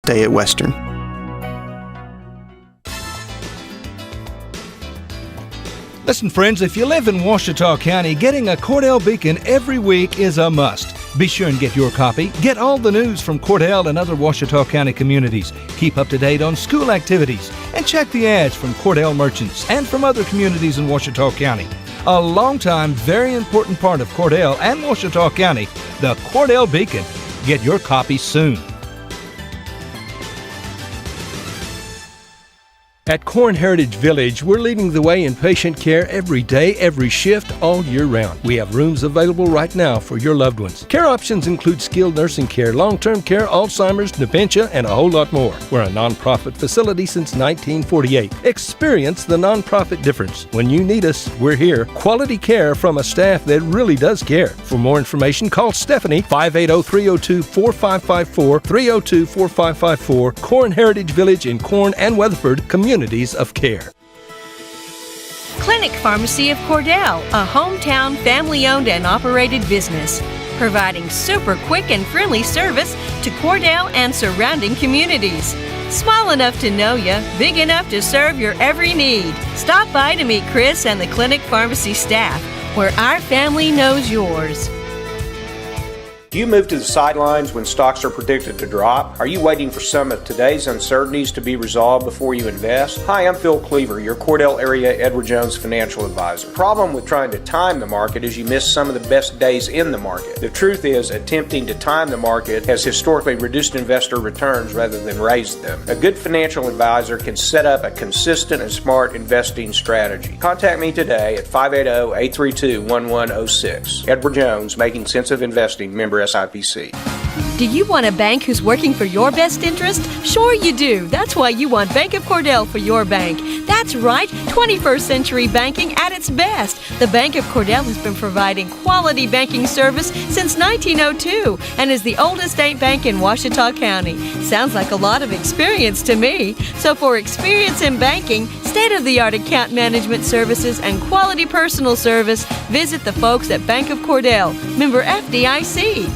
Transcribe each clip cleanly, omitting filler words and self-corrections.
stay at Western. Listen, friends, if you live in Ouachita County, getting a Cordell Beacon every week is a must. Be sure and get your copy. Get all the news from Cordell and other Ouachita County communities. Keep up to date on school activities. And check the ads from Cordell merchants and from other communities in Ouachita County. A long-time, very important part of Cordell and Ouachita County, the Cordell Beacon. Get your copy soon. At Corn Heritage Village, we're leading the way in patient care every day, every shift, all year round. We have rooms available right now for your loved ones. Care options include skilled nursing care, long-term care, Alzheimer's, dementia, and a whole lot more. We're a nonprofit facility since 1948. Experience the nonprofit difference. When you need us, we're here. Quality care from a staff that really does care. For more information, call Stephanie, 580-302-4554, 302-4554, Corn Heritage Village in Corn and Weatherford, communities of care. Clinic Pharmacy of Cordell, a hometown family-owned and operated business, providing super quick and friendly service to Cordell and surrounding communities. Small enough to know you, big enough to serve your every need. Stop by to meet Chris and the Clinic Pharmacy staff, where our family knows yours. Do you move to the sidelines when stocks are predicted to drop? Are you waiting for some of today's uncertainties to be resolved before you invest? Hi, I'm Phil Cleaver, your Cordell area Edward Jones financial advisor. The problem with trying to time the market is you miss some of the best days in the market. The truth is, attempting to time the market has historically reduced investor returns rather than raised them. A good financial advisor can set up a consistent and smart investing strategy. Contact me today at 580-832-1106. Edward Jones, Making Sense of Investing, member SIPC. Do you want a bank who's working for your best interest? Sure you do. That's why you want Bank of Cordell for your bank. That's right, 21st century banking at its best. The Bank of Cordell has been providing quality banking service since 1902 and is the oldest state bank in Ouachita County. Sounds like a lot of experience to me. So for experience in banking, state-of-the-art account management services, and quality personal service, visit the folks at Bank of Cordell, member FDIC.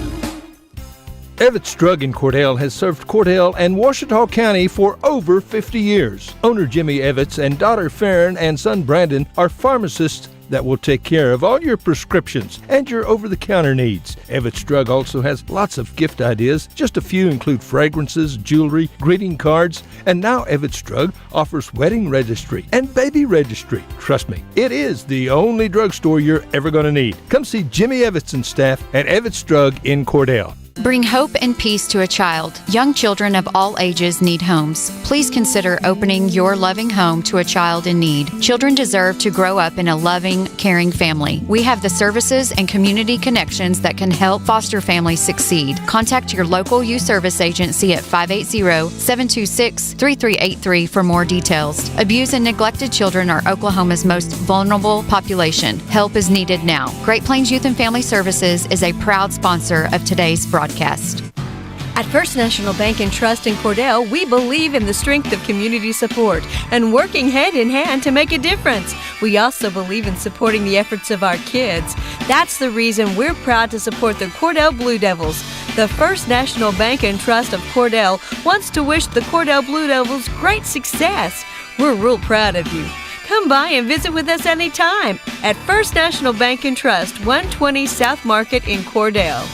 Evetts Drug in Cordell has served Cordell and Ouachita County for over 50 years. Owner Jimmy Evetts and daughter Farron and son Brandon are pharmacists that will take care of all your prescriptions and your over-the-counter needs. Evetts Drug also has lots of gift ideas. Just a few include fragrances, jewelry, greeting cards, and now Evetts Drug offers wedding registry and baby registry. Trust me, it is the only drugstore you're ever going to need. Come see Jimmy Evetts and staff at Evetts Drug in Cordell. Bring hope and peace to a child. Young children of all ages need homes. Please consider opening your loving home to a child in need. Children deserve to grow up in a loving, caring family. We have the services and community connections that can help foster families succeed. Contact your local youth service agency at 580-726-3383 for more details. Abused and neglected children are Oklahoma's most vulnerable population. Help is needed now. Great Plains Youth and Family Services is a proud sponsor of today's broadcast. At First National Bank and Trust in Cordell, we believe in the strength of community support and working hand in hand to make a difference. We also believe in supporting the efforts of our kids. That's the reason we're proud to support the Cordell Blue Devils. The First National Bank and Trust of Cordell wants to wish the Cordell Blue Devils great success. We're real proud of you. Come by and visit with us anytime at First National Bank and Trust, 120 South Market in Cordell.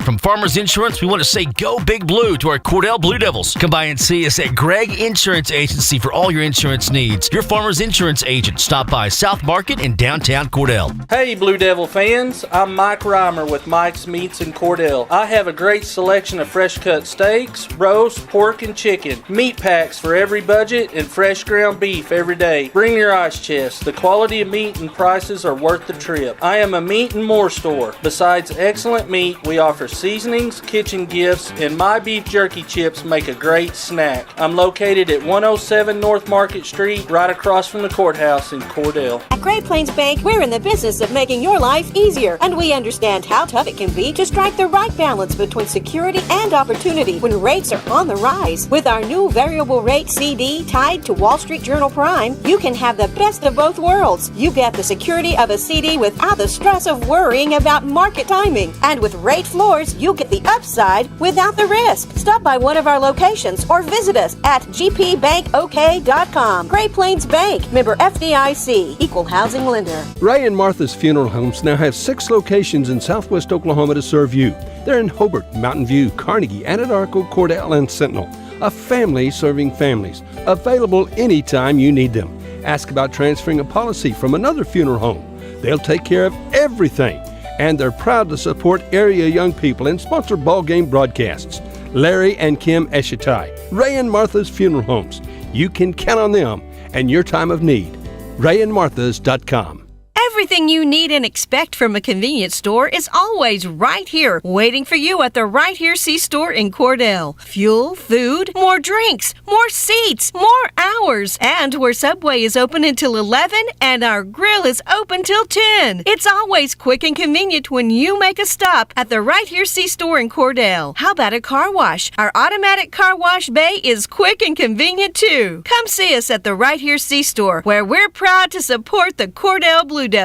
From Farmers Insurance, we want to say go Big Blue to our Cordell Blue Devils. Come by and see us at Gregg Insurance Agency for all your insurance needs. Your Farmers Insurance agent. Stop by South Market in downtown Cordell. Hey Blue Devil fans, I'm Mike Reimer with Mike's Meats in Cordell. I have a great selection of fresh cut steaks, roast, pork, and chicken. Meat packs for every budget and fresh ground beef every day. Bring your ice chest. The quality of meat and prices are worth the trip. I am a meat and more store. Besides excellent meat, we offer seasonings, kitchen gifts, and my beef jerky chips make a great snack. I'm located at 107 North Market Street, right across from the courthouse in Cordell. At Great Plains Bank, we're in the business of making your life easier, and we understand how tough it can be to strike the right balance between security and opportunity when rates are on the rise. With our new variable rate CD tied to Wall Street Journal Prime, you can have the best of both worlds. You get the security of a CD without the stress of worrying about market timing. And with rate floors, yours, you get the upside without the risk. Stop by one of our locations or visit us at gpbankok.com. Great Plains Bank, member FDIC, equal housing lender. Ray and Martha's Funeral Homes now have 6 locations in southwest Oklahoma to serve you. They're in Hobart, Mountain View, Carnegie, Anadarko, Cordell, and Sentinel. A family serving families. Available anytime you need them. Ask about transferring a policy from another funeral home. They'll take care of everything. And they're proud to support area young people and sponsor ball game broadcasts. Larry and Kim Eshitai, Ray and Martha's Funeral Homes. You can count on them and your time of need. RayandMarthas.com. Everything you need and expect from a convenience store is always right here, waiting for you at the Right Here C-Store in Cordell. Fuel, food, more drinks, more seats, more hours, and where Subway is open until 11 and our grill is open till 10. It's always quick and convenient when you make a stop at the Right Here C-Store in Cordell. How about a car wash? Our automatic car wash bay is quick and convenient too. Come see us at the Right Here C-Store, where we're proud to support the Cordell Blue Devils.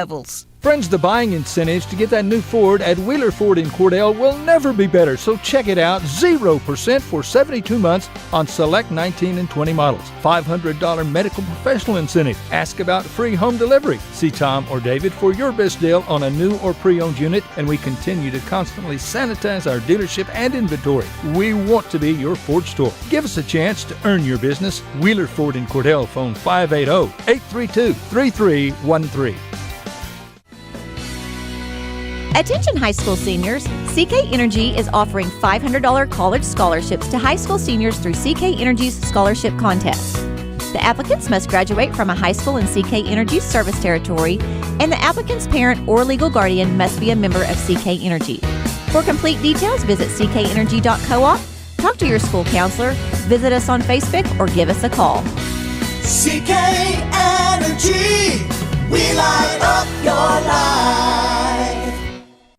Friends, the buying incentives to get that new Ford at Wheeler Ford in Cordell will never be better, so check it out. 0% for 72 months on select 19 and 20 models. $500 medical professional incentive. Ask about free home delivery. See Tom or David for your best deal on a new or pre-owned unit, and we continue to constantly sanitize our dealership and inventory. We want to be your Ford store. Give us a chance to earn your business. Wheeler Ford in Cordell, phone 580-832-3313. Attention high school seniors, CK Energy is offering $500 college scholarships to high school seniors through CK Energy's scholarship contest. The applicants must graduate from a high school in CK Energy's service territory, and the applicant's parent or legal guardian must be a member of CK Energy. For complete details, visit ckenergy.coop, talk to your school counselor, visit us on Facebook, or give us a call. CK Energy, we light up your life.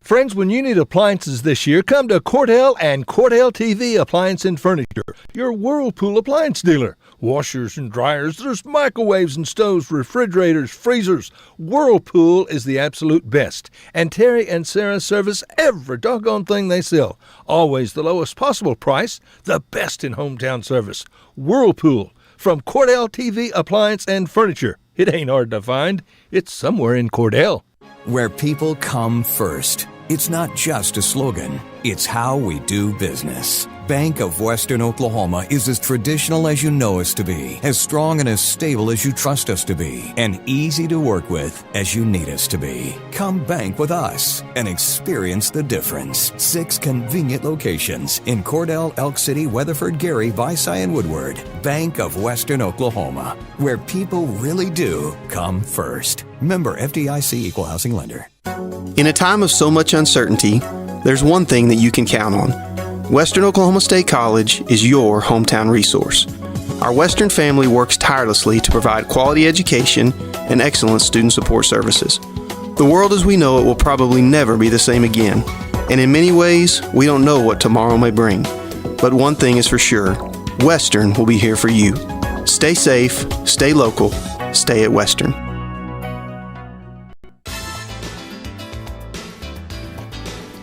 Friends, when you need appliances this year, come to Cordell and Cordell TV Appliance and Furniture, your Whirlpool appliance dealer. Washers and dryers, there's microwaves and stoves, refrigerators, freezers. Whirlpool is the absolute best. And Terry and Sarah service every doggone thing they sell. Always the lowest possible price, the best in hometown service. Whirlpool from Cordell TV Appliance and Furniture. It ain't hard to find. It's somewhere in Cordell. Where people come first. It's not just a slogan, it's how we do business. Bank of Western Oklahoma is as traditional as you know us to be, as strong and as stable as you trust us to be, and easy to work with as you need us to be. Come bank with us and experience the difference. 6 convenient locations in Cordell, Elk City, Weatherford, Gary, Visay, and Woodward. Bank of Western Oklahoma, where people really do come first. Member FDIC, equal housing lender. In a time of so much uncertainty, there's one thing that you can count on. Western Oklahoma State College is your hometown resource. Our Western family works tirelessly to provide quality education and excellent student support services. The world as we know it will probably never be the same again, and in many ways, we don't know what tomorrow may bring. But one thing is for sure, Western will be here for you. Stay safe, stay local, stay at Western.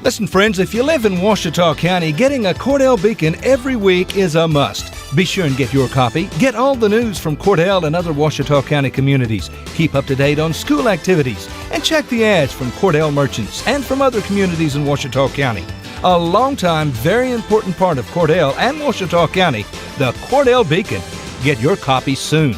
Listen, friends, if you live in Ouachita County, getting a Cordell Beacon every week is a must. Be sure and get your copy. Get all the news from Cordell and other Ouachita County communities. Keep up to date on school activities. And check the ads from Cordell merchants and from other communities in Ouachita County. A long-time, very important part of Cordell and Ouachita County, the Cordell Beacon. Get your copy soon.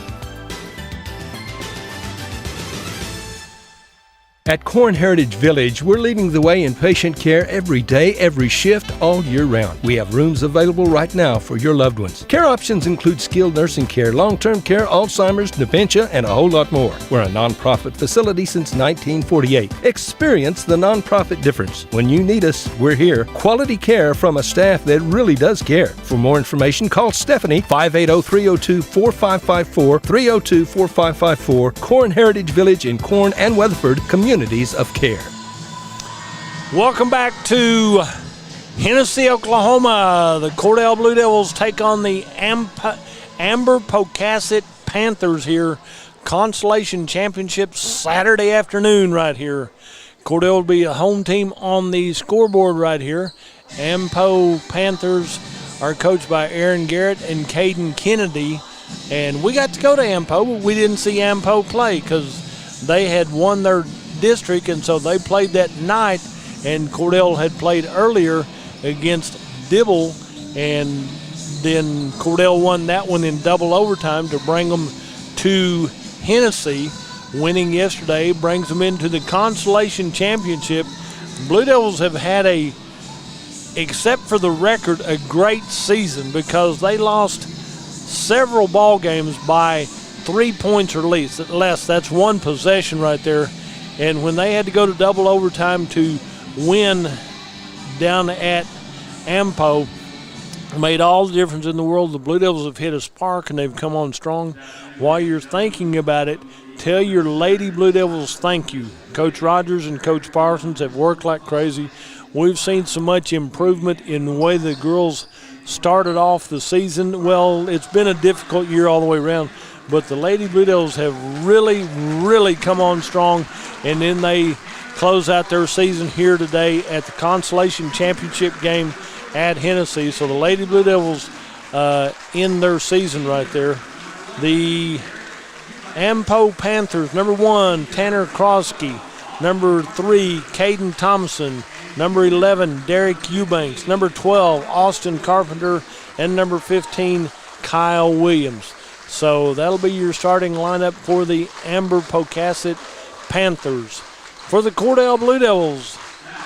At Corn Heritage Village, we're leading the way in patient care every day, every shift, all year round. We have rooms available right now for your loved ones. Care options include skilled nursing care, long-term care, Alzheimer's, dementia, and a whole lot more. We're a nonprofit facility since 1948. Experience the nonprofit difference. When you need us, we're here. Quality care from a staff that really does care. For more information, call Stephanie, 580-302-4554, 302-4554, Corn Heritage Village in Corn and Weatherford, Communities of Care. Welcome back to Hennessy, Oklahoma. The Cordell Blue Devils take on the Amber-Pocasset Panthers here. Consolation Championship Saturday afternoon right here. Cordell will be a home team on the scoreboard right here. Ampo Panthers are coached by Aaron Garrett and Caden Kennedy. And we got to go to Ampo, but we didn't see Ampo play because they had won their district, and so they played that night. And Cordell had played earlier against Dibble, and then Cordell won that one in double overtime to bring them to Hennessy. Winning yesterday brings them into the Consolation Championship. Blue Devils have had except for the record, a great season because they lost several ball games by 3 points or less. That's one possession right there. And when they had to go to double overtime to win down at Ampo, made all the difference in the world. The Blue Devils have hit a spark and they've come on strong. While you're thinking about it, tell your Lady Blue Devils thank you. Coach Rogers and Coach Parsons have worked like crazy. We've seen so much improvement in the way the girls started off the season. Well, it's been a difficult year all the way around, but the Lady Blue Devils have really, really come on strong, and then they close out their season here today at the Consolation Championship game at Hennessy. So the Lady Blue Devils end their season right there. The Ampo Panthers, number 1, Tanner Krosky. Number 3, Caden Thompson. Number 11, Derek Eubanks. Number 12, Austin Carpenter. And number 15, Kyle Williams. So that'll be your starting lineup for the Amber Pocasset Panthers. For the Cordell Blue Devils,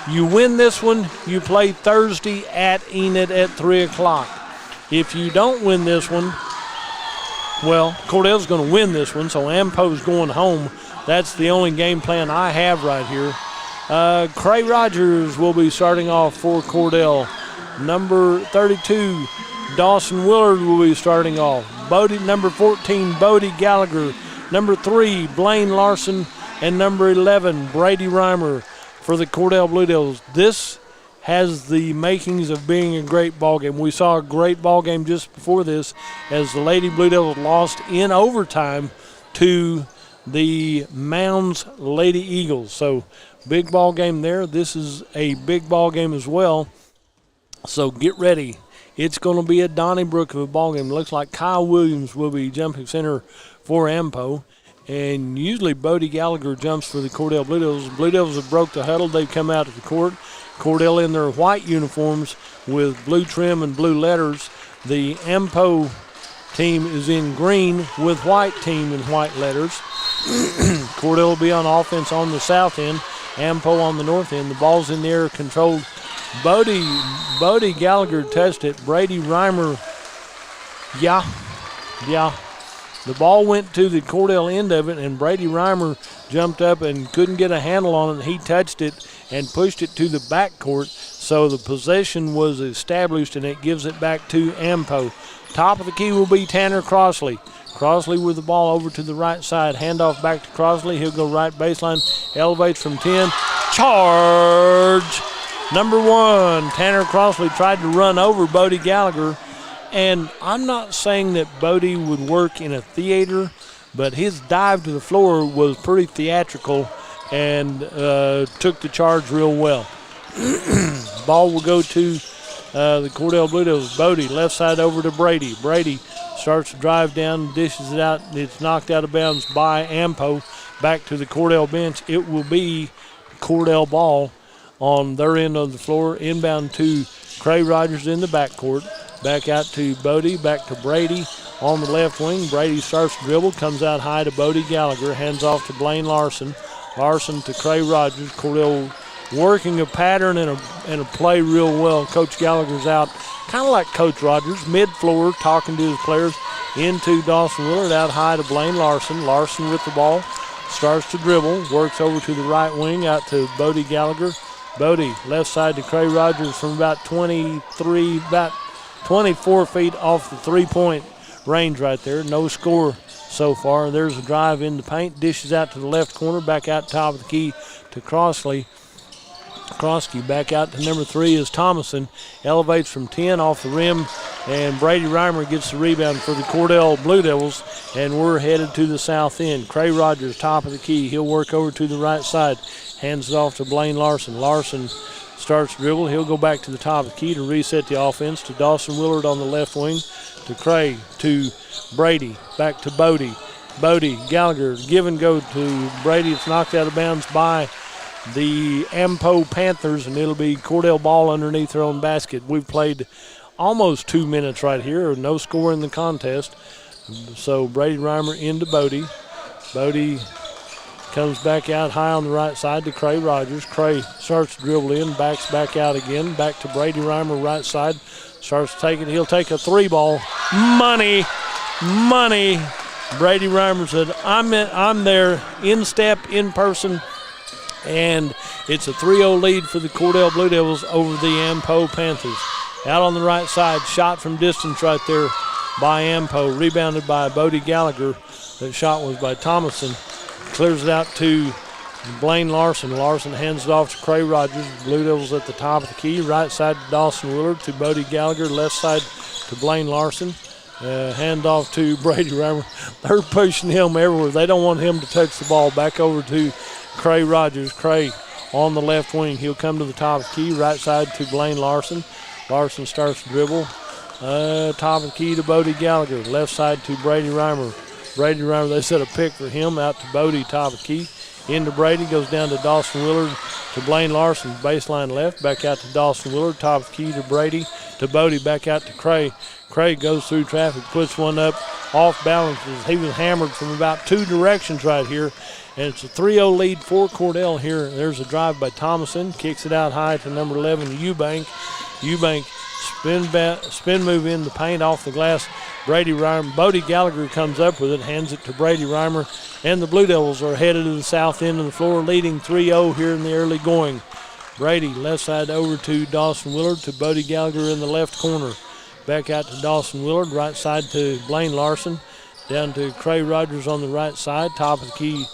you win this one, you play Thursday at Enid at 3 o'clock. If you don't win this one, well, Cordell's going to win this one, so Ampo's going home. That's the only game plan I have right here. Cray Rogers will be starting off for Cordell. Number 32, Dawson Willard will be starting off. Number 14, Bodie Gallagher. Number 3, Blaine Larson. And number 11, Brady Reimer for the Cordell Blue Devils. This has the makings of being a great ball game. We saw a great ball game just before this as the Lady Blue Devils lost in overtime to the Mounds Lady Eagles. So big ball game there. This is a big ball game as well. So get ready. It's going to be a Donnybrook of a ball game. It looks like Kyle Williams will be jumping center for Ampo. And usually Bodie Gallagher jumps for the Cordell Blue Devils. The Blue Devils have broke the huddle. They've come out to the court. Cordell in their white uniforms with blue trim and blue letters. The Ampo team is in green with white team and white letters. Cordell will be on offense on the south end. Ampo on the north end. The ball's in the air, controlled. Bodie Gallagher touched it. Brady Reimer, yeah. The ball went to the Cordell end of it, and Brady Reimer jumped up and couldn't get a handle on it. He touched it and pushed it to the backcourt, so the possession was established, and it gives it back to Ampo. Top of the key will be Tanner Crossley. Crossley with the ball over to the right side. Handoff back to Crossley. He'll go right baseline. Elevates from 10. Charge! Number 1, Tanner Crossley tried to run over Bodie Gallagher. And I'm not saying that Bodie would work in a theater, but his dive to the floor was pretty theatrical and took the charge real well. Ball will go to the Cordell Blue Devils. Bodie, left side over to Brady. Brady starts to drive down, dishes it out. It's knocked out of bounds by Ampo. Back to the Cordell bench. It will be Cordell ball on their end of the floor. Inbound to Cray Rogers in the backcourt. Back out to Bodie, back to Brady on the left wing. Brady starts to dribble, comes out high to Bodie Gallagher, hands off to Blaine Larson. Larson to Cray Rogers. Cordell working a pattern and a play real well. Coach Gallagher's out, kind of like Coach Rogers, mid-floor, talking to his players. Into Dawson Willard, out high to Blaine Larson. Larson with the ball, starts to dribble, works over to the right wing, out to Bodie Gallagher. Bodie, left side to Cray Rogers from about 24 feet off the three-point range right there. No score so far. There's a drive in the paint. Dishes out to the left corner. Back out top of the key to Crossley. Krosky back out to number 3 is Thomason. Elevates from 10 off the rim. And Brady Reimer gets the rebound for the Cordell Blue Devils. And we're headed to the south end. Cray Rogers, top of the key. He'll work over to the right side. Hands it off to Blaine Larson. Larson starts to dribble. He'll go back to the top of the key to reset the offense to Dawson Willard on the left wing, to Cray, to Brady, back to Bodie. Bodie, Gallagher, give and go to Brady. It's knocked out of bounds by the Ampo Panthers, and it'll be Cordell ball underneath their own basket. We've played almost 2 minutes right here, no score in the contest. So Brady Reimer into Bodie. Bodie comes back out high on the right side to Cray Rogers. Cray starts to dribble in, backs back out again, back to Brady Reimer right side. Starts to take it. He'll take a 3-ball. Money. Brady Reimer said, I'm there in step, in person, and it's a 3-0 lead for the Cordell Blue Devils over the Ampo Panthers. Out on the right side, shot from distance right there by Ampo, rebounded by Bodie Gallagher. That shot was by Thomason. Clears it out to Blaine Larson. Larson hands it off to Cray Rogers. Blue Devils at the top of the key. Right side to Dawson Willard, to Bodie Gallagher. Left side to Blaine Larson. Hand off to Brady Reimer. They're pushing him everywhere. They don't want him to touch the ball. Back over to Cray Rogers. Cray on the left wing. He'll come to the top of the key. Right side to Blaine Larson. Larson starts to dribble. Top of the key to Bodie Gallagher. Left side to Brady Reimer. Brady Reimer, they set a pick for him. Out to Bodie, top of the key. Into Brady, goes down to Dawson Willard, to Blaine Larson, baseline left. Back out to Dawson Willard, top of the key to Brady, to Bodie, back out to Cray. Cray goes through traffic, puts one up, off balance. He was hammered from about 2 directions right here. And it's a 3-0 lead for Cordell here. There's a drive by Thomason, kicks it out high to number 11, Eubank. Eubank spin move in the paint off the glass. Brady Reimer, Bodie Gallagher comes up with it, hands it to Brady Reimer, and the Blue Devils are headed to the south end of the floor, leading 3-0 here in the early going. Brady, left side over to Dawson Willard, to Bodie Gallagher in the left corner. Back out to Dawson Willard, right side to Blaine Larson, down to Cray Rogers on the right side, top of the key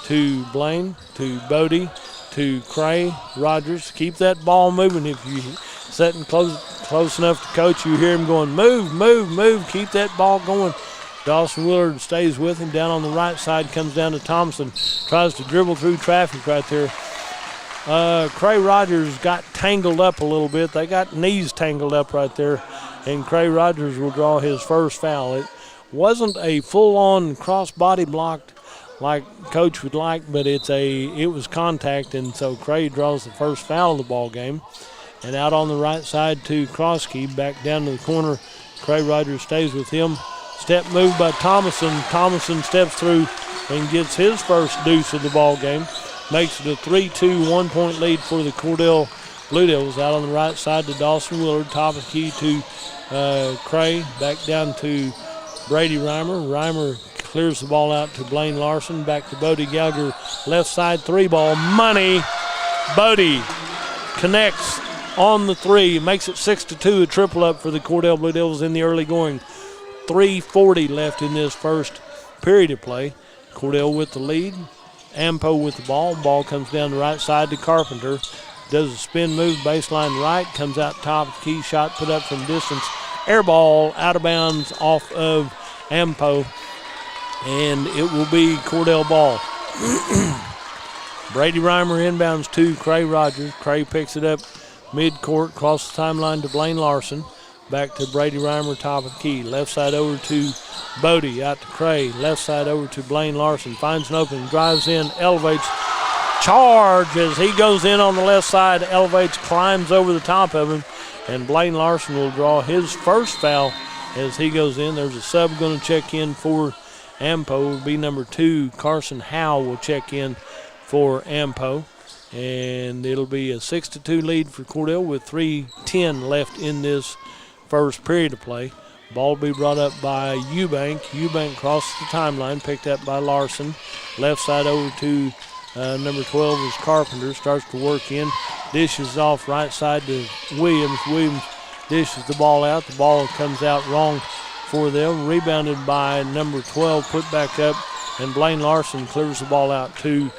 to Blaine, to Bodie, to Cray Rogers. Keep that ball moving. If you sitting close enough to coach, you hear him going, move, keep that ball going. Dawson Willard stays with him down on the right side, comes down to Thompson, tries to dribble through traffic right there. Cray Rogers got tangled up a little bit. They got knees tangled up right there, and Cray Rogers will draw his first foul. It wasn't a full-on cross-body block like Coach would like, but it was contact, and so Cray draws the first foul of the ball game. And out on the right side to Krosky, back down to the corner. Cray Rogers stays with him. Step move by Thomason. Thomason steps through and gets his first deuce of the ball game. Makes it a 3-2 1-point lead for the Cordell Blue Devils. Out on the right side to Dawson Willard. Top of the key to Cray. Back down to Brady Reimer. Reimer clears the ball out to Blaine Larson. Back to Bodie Gallagher. Left side 3-ball. Money. Bodie connects on the 3, makes it 6-2, a triple up for the Cordell Blue Devils in the early going. 3:40 left in this first period of play. Cordell with the lead. Ampo with the ball. Ball comes down the right side to Carpenter. Does a spin move, baseline right, comes out top of the key, shot put up from distance. Air ball out of bounds off of Ampo, and it will be Cordell ball. Brady Reimer inbounds to Cray Rogers. Cray picks it up mid-court, across the timeline to Blaine Larson. Back to Brady Reimer, top of the key. Left side over to Bodie, out to Cray. Left side over to Blaine Larson. Finds an opening, drives in, elevates. Charge as he goes in on the left side, elevates, climbs over the top of him. And Blaine Larson will draw his first foul as he goes in. There's a sub going to check in for Ampo. It will be number 2, Carson Howe will check in for Ampo. And it'll be a 6-2 lead for Cordell with 3:10 left in this first period of play. Ball will be brought up by Eubank. Eubank crosses the timeline, picked up by Larson. Left side over to number 12 is Carpenter. Starts to work in. Dishes off right side to Williams. Williams dishes the ball out. The ball comes out wrong for them. Rebounded by number 12, put back up. And Blaine Larson clears the ball out to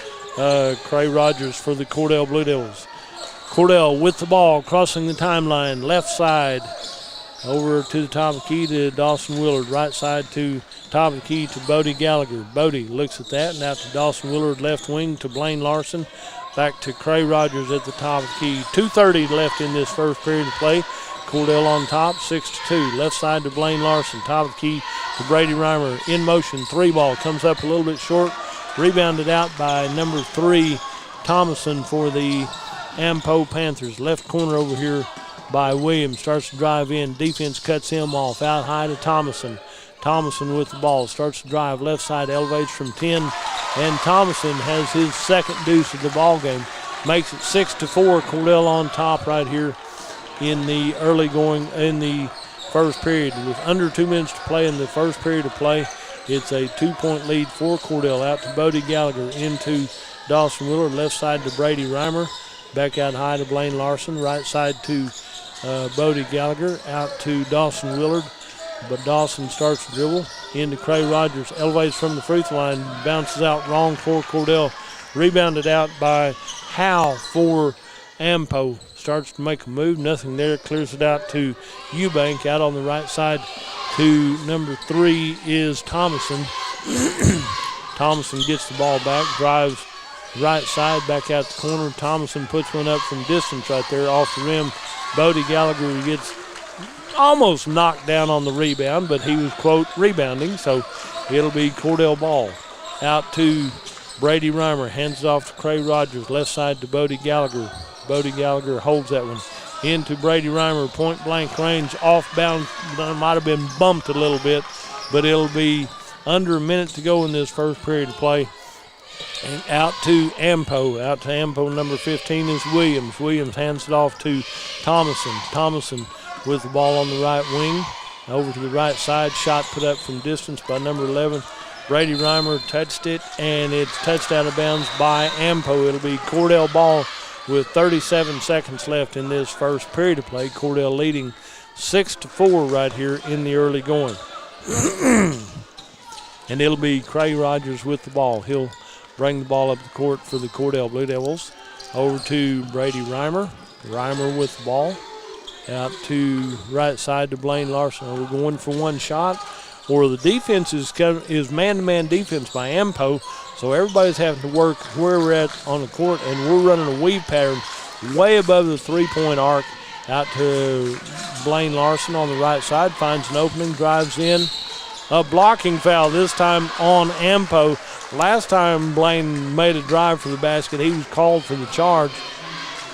Cray Rogers for the Cordell Blue Devils. Cordell with the ball, crossing the timeline, left side, over to the top of the key to Dawson Willard, right side to top of the key to Bodie Gallagher. Bodie looks at that, and out to Dawson Willard, left wing to Blaine Larson. Back to Cray Rogers at the top of the key. 2:30 left in this first period of play. Cordell on top, 6-2. Left side to Blaine Larson. Top of the key to Brady Reimer. In motion, 3 ball. Comes up a little bit short. Rebounded out by number 3, Thomason for the Ampo Panthers. Left corner over here by Williams. Starts to drive in. Defense cuts him off. Out high to Thomason. Thomason with the ball. Starts to drive. Left side elevates from 10. And Thomason has his second deuce of the ball game. Makes it 6-4. Cordell on top right here in the first period. With under 2 minutes to play in the first period of play, it's a 2-point lead for Cordell. Out to Bodie Gallagher, into Dawson Willard. Left side to Brady Reimer. Back out high to Blaine Larson. Right side to Bodie Gallagher. Out to Dawson Willard. But Dawson starts to dribble into Cray Rogers. Elevates from the free throw line. Bounces out wrong for Cordell. Rebounded out by Howe for Ampo. Starts to make a move. Nothing there. Clears it out to Eubank. Out on the right side to number 3 is Thomason. Thomason gets the ball back. Drives right side. Back out the corner. Thomason puts one up from distance right there off the rim. Bodie Gallagher gets almost knocked down on the rebound, but he was, quote, rebounding, so it'll be Cordell ball. Out to Brady Reimer. Hands it off to Cray Rogers. Left side to Bodie Gallagher. Bodie Gallagher holds that one. Into Brady Reimer. Point blank range. Off bounds. Might have been bumped a little bit, but it'll be under a minute to go in this first period of play. And out to Ampo. Out to Ampo, number 15 is Williams. Williams hands it off to Thomason. Thomason with the ball on the right wing. Over to the right side. Shot put up from distance by number 11. Brady Reimer touched it, and it's touched out of bounds by Ampo. It'll be Cordell ball with 37 seconds left in this first period of play. Cordell leading 6-4 right here in the early going. And it'll be Cray Rogers with the ball. He'll bring the ball up the court for the Cordell Blue Devils. Over to Brady Reimer. Reimer with the ball. Out to right side to Blaine Larson. Are we going for one shot? Or the defense is man-to-man defense by Ampo, so everybody's having to work where we're at on the court, and we're running a weave pattern way above the three-point arc. Out to Blaine Larson on the right side. Finds an opening, drives in. A blocking foul this time on Ampo. Last time Blaine made a drive for the basket, he was called for the charge.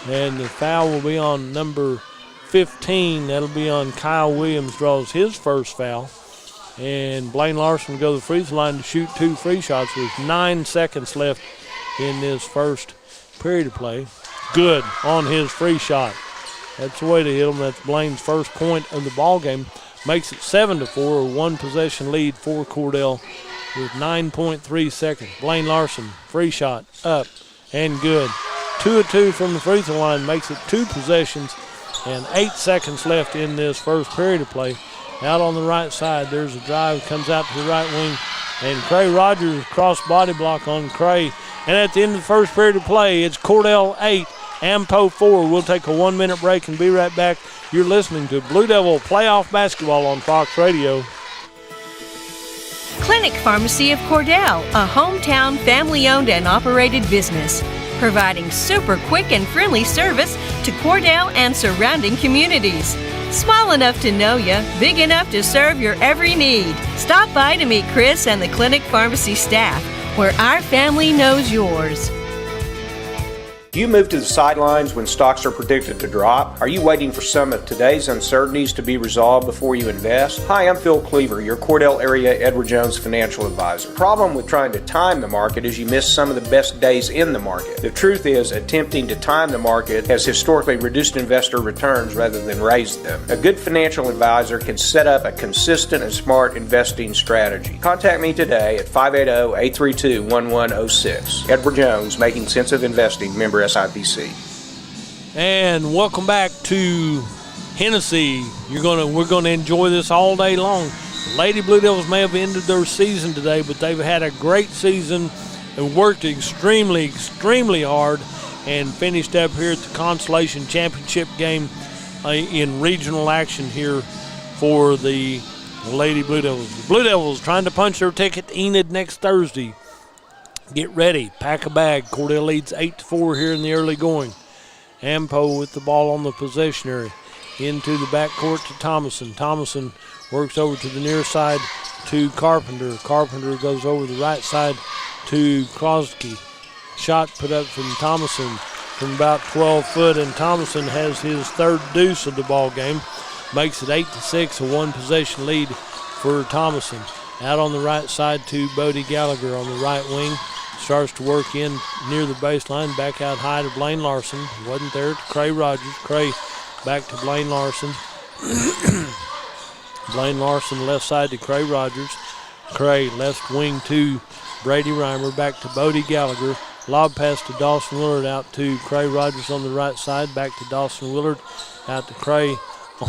And the foul will be on number 15. That'll be on Kyle Williams, draws his first foul. And Blaine Larson will go to the free throw line to shoot 2 free shots with 9 seconds left in this first period of play. Good on his free shot. That's the way to hit him. That's Blaine's first point of the ball game. Makes it 7-4, a 1-possession lead for Cordell with 9.3 seconds. Blaine Larson, free shot, up and good. 2 of 2 from the free throw line makes it 2 possessions and 8 seconds left in this first period of play. Out on the right side, there's a drive, comes out to the right wing, and Cray Rogers cross body block on Cray. And at the end of the first period of play, it's Cordell 8, Ampo 4. We'll take a 1-minute break and be right back. You're listening to Blue Devil Playoff Basketball on Fox Radio. Clinic Pharmacy of Cordell, a hometown family-owned and operated business, providing super quick and friendly service to Cordell and surrounding communities. Small enough to know you, big enough to serve your every need. Stop by to meet Chris and the Clinic Pharmacy staff, where our family knows yours. Do you move to the sidelines when stocks are predicted to drop? Are you waiting for some of today's uncertainties to be resolved before you invest? Hi, I'm Phil Cleaver, your Cordell area Edward Jones financial advisor. The problem with trying to time the market is you miss some of the best days in the market. The truth is, attempting to time the market has historically reduced investor returns rather than raised them. A good financial advisor can set up a consistent and smart investing strategy. Contact me today at 580-832-1106. Edward Jones, Making Sense of Investing, member SIPC. And welcome back to Hennessy. We're gonna enjoy this all day long. The Lady Blue Devils may have ended their season today, but they've had a great season and worked extremely, extremely hard and finished up here at the Consolation Championship game in regional action here for the Lady Blue Devils. The Blue Devils trying to punch their ticket to Enid next Thursday. Get ready. Pack a bag. Cordell leads 8-4 here in the early going. Ampo with the ball on the possession area. Into the backcourt to Thomason. Thomason works over to the near side to Carpenter. Carpenter goes over the right side to Krosky. Shot put up from Thomason from about 12 foot, and Thomason has his third deuce of the ball game. Makes it 8-6, a one-possession lead for Thomason. Out on the right side to Bodie Gallagher on the right wing. Starts to work in near the baseline. Back out high to Blaine Larson. Wasn't there to Cray Rogers. Cray back to Blaine Larson. Blaine Larson left side to Cray Rogers. Cray left wing to Brady Reimer. Back to Bodie Gallagher. Lob pass to Dawson Willard out to Cray Rogers on the right side. Back to Dawson Willard. Out to Cray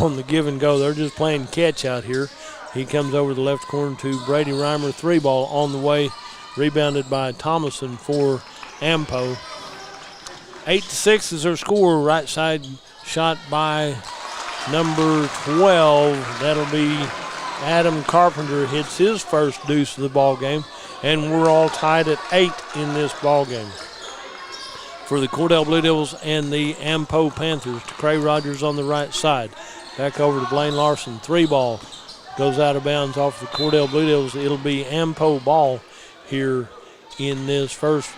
on the give and go. They're just playing catch out here. He comes over the left corner to Brady Reimer. 3-ball on the way. Rebounded by Thomason for Ampo. 8-6 is their score. Right side shot by number 12. That'll be Adam Carpenter. Hits his first deuce of the ball game. And we're all tied at 8 in this ball game. For the Cordell Blue Devils and the Ampo Panthers, to Cray Rogers on the right side. Back over to Blaine Larson. 3-ball goes out of bounds off the Cordell Blue Devils. It'll be Ampo ball here in this first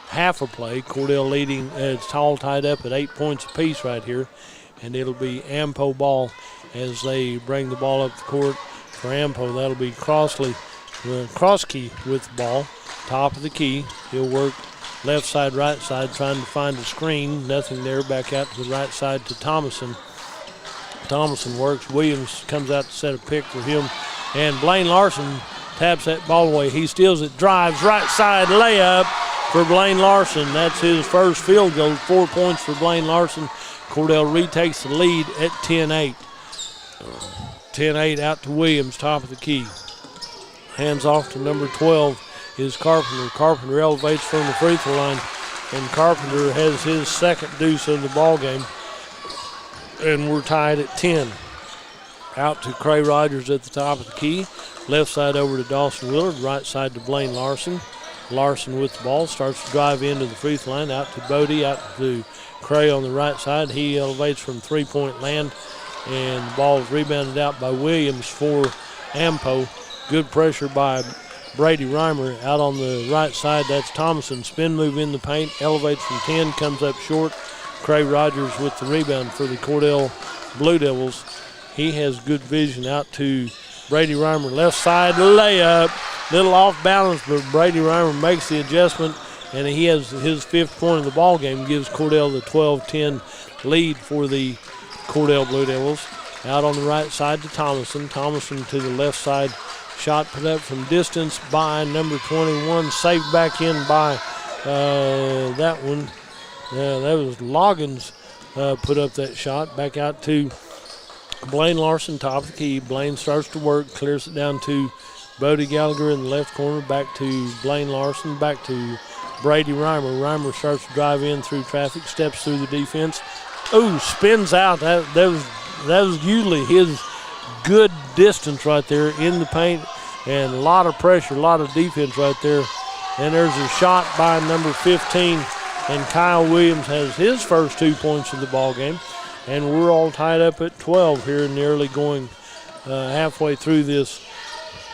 half of play. Cordell leading, it's all tied up at 8 points apiece right here. And it'll be Ampo ball as they bring the ball up the court for Ampo. That'll be Krosky with the ball, top of the key. He'll work left side, right side, trying to find a screen. Nothing there. Back out to the right side to Thomason. Thomason works. Williams comes out to set a pick for him. And Blaine Larson taps that ball away. He steals it, drives, right side layup for Blaine Larson. That's his first field goal. 4 points for Blaine Larson. Cordell retakes the lead at 10-8. 10-8 out to Williams, top of the key. Hands off to number 12 is Carpenter. Carpenter elevates from the free throw line, and Carpenter has his second deuce of the ball game. And we're tied at 10. Out to Cray Rogers at the top of the key. Left side over to Dawson Willard. Right side to Blaine Larson. Larson with the ball. Starts to drive into the free throw line. Out to Bodie. Out to Cray on the right side. He elevates from three-point land. And the ball is rebounded out by Williams for Ampo. Good pressure by Brady Reimer. Out on the right side, that's Thomason. Spin move in the paint. Elevates from 10. Comes up short. Cray Rogers with the rebound for the Cordell Blue Devils. He has good vision out to Brady Reimer. Left side layup. Little off balance, but Brady Reimer makes the adjustment, and he has his 5th point of the ball game. Gives Cordell the 12-10 lead for the Cordell Blue Devils. Out on the right side to Thomason. Thomason to the left side. Shot put up from distance by number 21. Saved back in by that one. That was Loggins put up that shot. Back out to Blaine Larson, top of the key. Blaine starts to work, clears it down to Bodie Gallagher in the left corner. Back to Blaine Larson, back to Brady Reimer. Reimer starts to drive in through traffic, steps through the defense. Ooh, spins out. That was usually his good distance right there in the paint, and a lot of pressure, a lot of defense right there. And there's a shot by number 15, and Kyle Williams has his first 2 points of the ball game. And we're all tied up at 12 here in the early going, halfway through this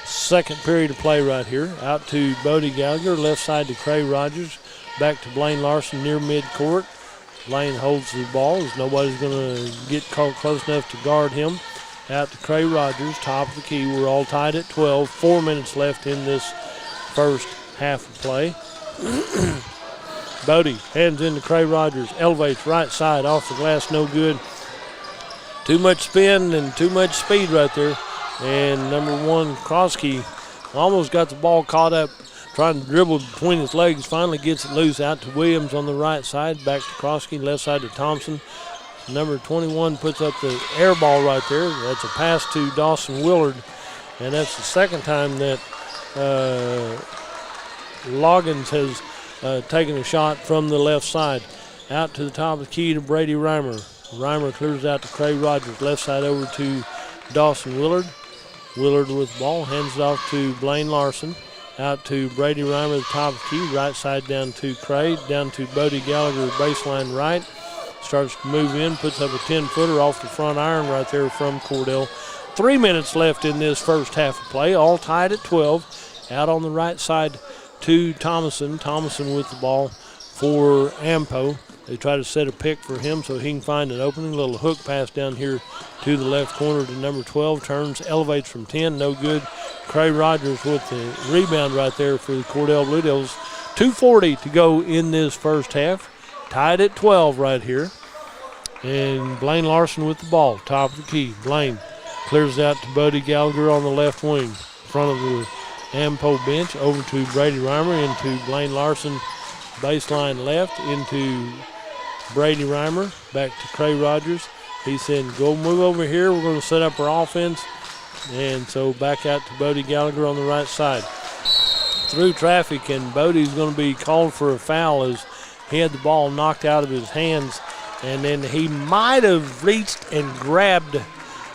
second period of play right here. Out to Bodie Gallagher, left side to Cray Rogers, back to Blaine Larson near midcourt. Blaine holds the ball as nobody's going to get close enough to guard him. Out to Cray Rogers, top of the key. We're all tied at 12. 4 minutes left in this first half of play. Bodie hands into Cray Rogers, elevates right side off the glass, no good. Too much spin and too much speed right there. And number 1, Krosky, almost got the ball caught up, trying to dribble between his legs, finally gets it loose. Out to Williams on the right side, back to Krosky, left side to Thompson. Number 21 puts up the air ball right there. That's a pass to Dawson Willard, and that's the second time that Loggins has taken a shot from the left side. Out to the top of the key to Brady Reimer. Reimer clears out to Cray Rogers. Left side over to Dawson Willard. Willard with the ball, hands it off to Blaine Larson. out to Brady Reimer at the top of the key, right side down to Cray, down to Bodie Gallagher, baseline right. Starts to move in, puts up a 10-footer off the front iron right there from Cordell. 3 minutes left in this first half of play, all tied at 12. Out on the right side to Thomason. Thomason with the ball for Ampo. They try to set a pick for him so he can find an opening. Little hook pass down here to the left corner to number 12. Turns, elevates from 10, no good. Cray Rogers with the rebound right there for the Cordell Blue Devils. 2:40 to go in this first half. Tied at 12 right here. And Blaine Larson with the ball, top of the key. Blaine clears out to Bodie Gallagher on the left wing. Front of the Ampo bench, over to Brady Reimer, into Blaine Larson, baseline left, into Brady Reimer, back to Cray Rogers. He said, go move over here, we're going to set up our offense. And so back out to Bodie Gallagher on the right side. Through traffic, and Bodie's going to be called for a foul as he had the ball knocked out of his hands, and then he might have reached and grabbed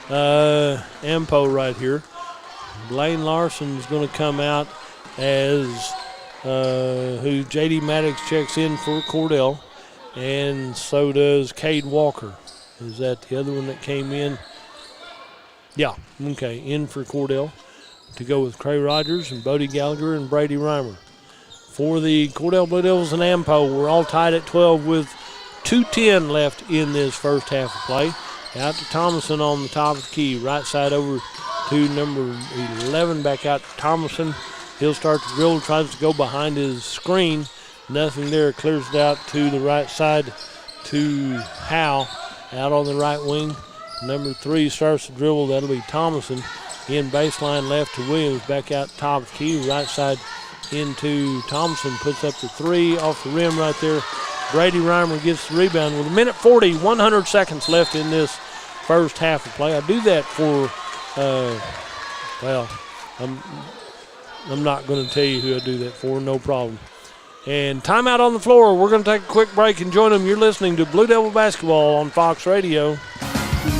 Ampo right here. Blaine Larson's going to come out as who J.D. Maddox checks in for Cordell, and so does Cade Walker. Is that the other one that came in? Yeah, okay, in for Cordell to go with Cray Rogers and Bodie Gallagher and Brady Reimer. For the Cordell Blue Devils and Ampo, we're all tied at 12 with 2:10 left in this first half of play. Out to Thomason on the top of the key. Right side over to number 11. Back out to Thomason. He'll start to dribble. Tries to go behind his screen. Nothing there. Clears it out to the right side to Howe. Out on the right wing. Number 3 starts to dribble. That'll be Thomason. In baseline left to Williams. Back out top of the key. Right side into Thompson, puts up the 3 off the rim right there. Brady Reimer gets the rebound with 1:40, 100 seconds left in this first half of play. I do that for, I'm not going to tell you who I do that for, no problem. And timeout on the floor. We're going to take a quick break and join them. You're listening to Blue Devil Basketball on Fox Radio.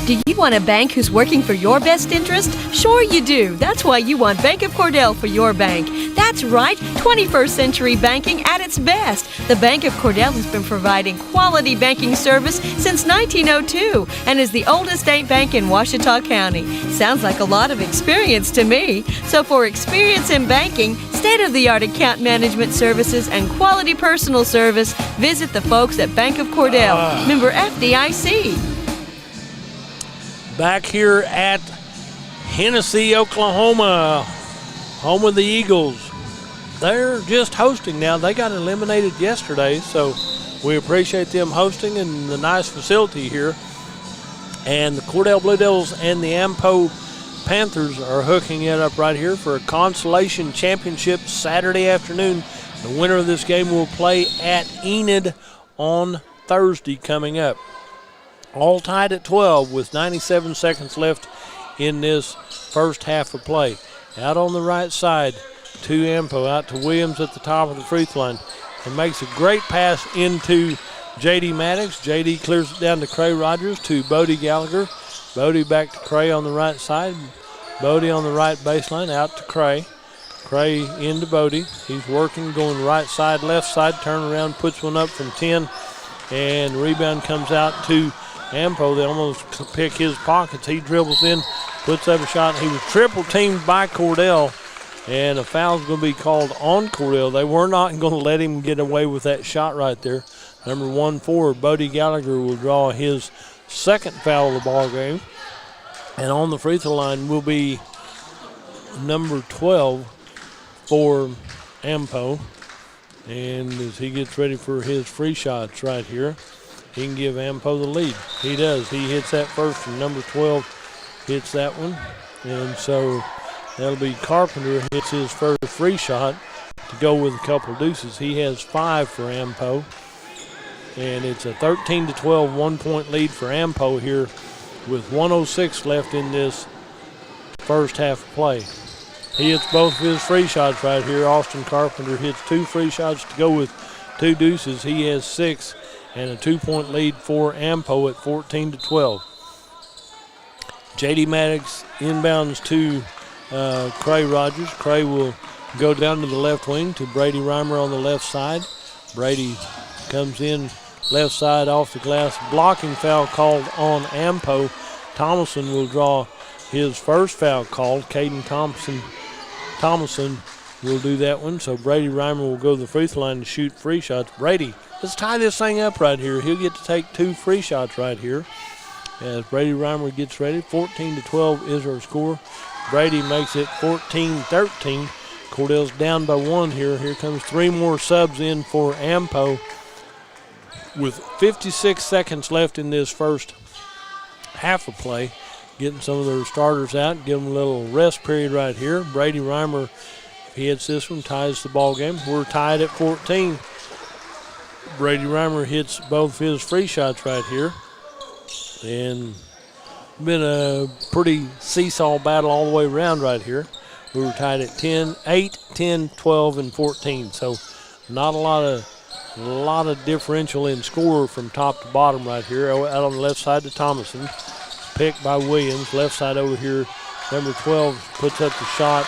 Do you want a bank who's working for your best interest? Sure you do. That's why you want Bank of Cordell for your bank. That's right, 21st century banking at its best. The Bank of Cordell has been providing quality banking service since 1902 and is the oldest state bank in Ouachita County. Sounds like a lot of experience to me. So for experience in banking, state-of-the-art account management services, and quality personal service, visit the folks at Bank of Cordell, member FDIC. Back here at Hennessy, Oklahoma, home of the Eagles. They're just hosting now. They got eliminated yesterday, so we appreciate them hosting and the nice facility here. And the Cordell Blue Devils and the Ampo Panthers are hooking it up right here for a consolation championship Saturday afternoon. The winner of this game will play at Enid on Thursday coming up. All tied at 12 with 97 seconds left in this first half of play. Out on the right side to Ampo, out to Williams at the top of the free throw line. And makes a great pass into J.D. Maddox. J.D. clears it down to Cray Rogers to Bodie Gallagher. Bodie back to Cray on the right side. Bodie on the right baseline, out to Cray. Cray into Bodie. He's working, going right side, left side, turn around, puts one up from 10. And rebound comes out to Ampo. They almost pick his pockets. He dribbles in, puts up a shot. He was triple teamed by Cordell, and a foul's going to be called on Cordell. They were not going to let him get away with that shot right there. Number 1-4, Bodie Gallagher, will draw his second foul of the ball game. And on the free throw line will be number 12 for Ampo. And as he gets ready for his free shots right here, he can give Ampo the lead. He does. He hits that first, and number 12 hits that one. And so that'll be Carpenter hits his first free shot to go with a couple deuces. He has 5 for Ampo. And it's a 13-12 1-point lead for Ampo here with 1:06 left in this first half of play. He hits both of his free shots right here. Austin Carpenter hits 2 free shots to go with 2 deuces. He has 6. And a 2-point lead for Ampo at 14-12. J.D. Maddox inbounds to Cray Rogers. Cray will Go down to the left wing to Brady Reimer on the left side. Brady comes in left side off the glass. Blocking foul called on Ampo. Thomason will draw his first foul called. Caden Thomason will do that one. So Brady Reimer will go to the free throw line to shoot free shots. Brady, let's tie this thing up right here. He'll get to take 2 free shots right here. As Brady Reimer gets ready, 14-12 is our score. Brady makes it 14-13. Cordell's down by 1 here. Here comes 3 more subs in for Ampo. With 56 seconds left in this first half of play, getting some of their starters out, give them a little rest period right here. Brady Reimer, if he hits this one, ties the ball game. We're tied at 14. Brady Reimer hits both his free shots right here. And been a pretty seesaw battle all the way around right here. We were tied at 10, 8, 10, 12, and 14. So not a lot of differential in score from top to bottom right here. Out on the left side to Thomason. Picked by Williams. Left side over here. Number 12 puts up the shot.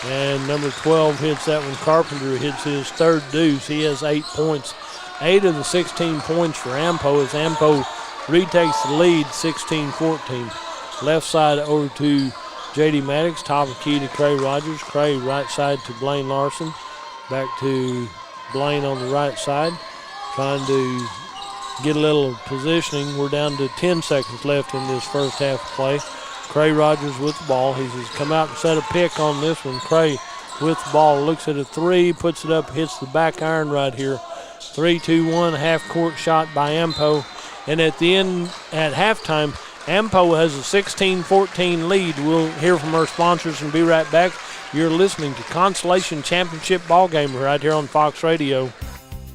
And number 12 hits that one. Carpenter hits his third deuce. He has 8 points. 8 of the 16 points for Ampo as Ampo retakes the lead 16-14. Left side over to J.D. Maddox, top of key to Cray Rogers. Cray right side to Blaine Larson. Back to Blaine on the right side. Trying to get a little positioning. We're down to 10 seconds left in this first half of play. Cray Rogers with the ball. He's just come out and set a pick on this one. Cray with the ball, looks at a 3, puts it up, hits the back iron right here. 3-2-1 half-court shot by Ampo. And at the end, at halftime, Ampo has a 16-14 lead. We'll hear from our sponsors and be right back. You're listening to Constellation Championship Ballgame right here on Fox Radio.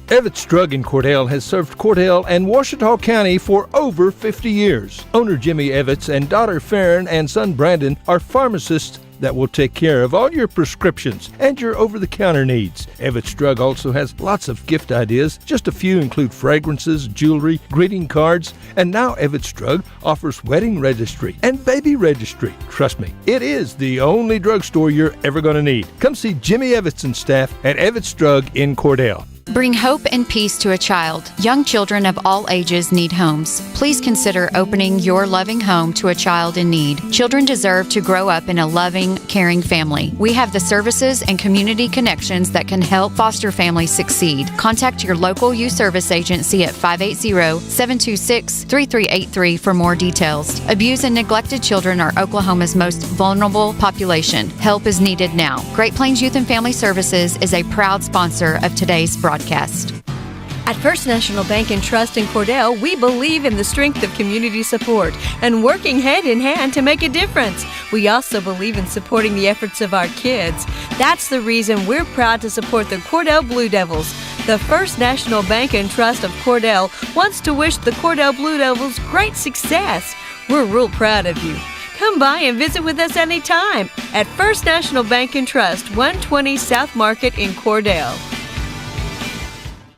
Evetts Drug in Cordell has served Cordell and Washita County for over 50 years. Owner Jimmy Evetts and daughter Farron and son Brandon are pharmacists that will take care of all your prescriptions and your over-the-counter needs. Evetts Drug also has lots of gift ideas. Just a few include fragrances, jewelry, greeting cards, and now Evetts Drug offers wedding registry and baby registry. Trust me, it is the only drugstore you're ever going to need. Come see Jimmy Evetts and staff at Evetts Drug in Cordell. Bring hope and peace to a child. Young children of all ages need homes. Please consider opening your loving home to a child in need. Children deserve to grow up in a loving, caring family. We have the services and community connections that can help foster families succeed. Contact your local youth service agency at 580-726-3383 for more details. Abused and neglected children are Oklahoma's most vulnerable population. Help is needed now. Great Plains Youth and Family Services is a proud sponsor of today's broadcast. At First National Bank and Trust in Cordell, we believe in the strength of community support and working hand in hand to make a difference. We also believe in supporting the efforts of our kids. That's the reason we're proud to support the Cordell Blue Devils. The First National Bank and Trust of Cordell wants to wish the Cordell Blue Devils great success. We're real proud of you. Come by and visit with us anytime at First National Bank and Trust, 120 South Market in Cordell.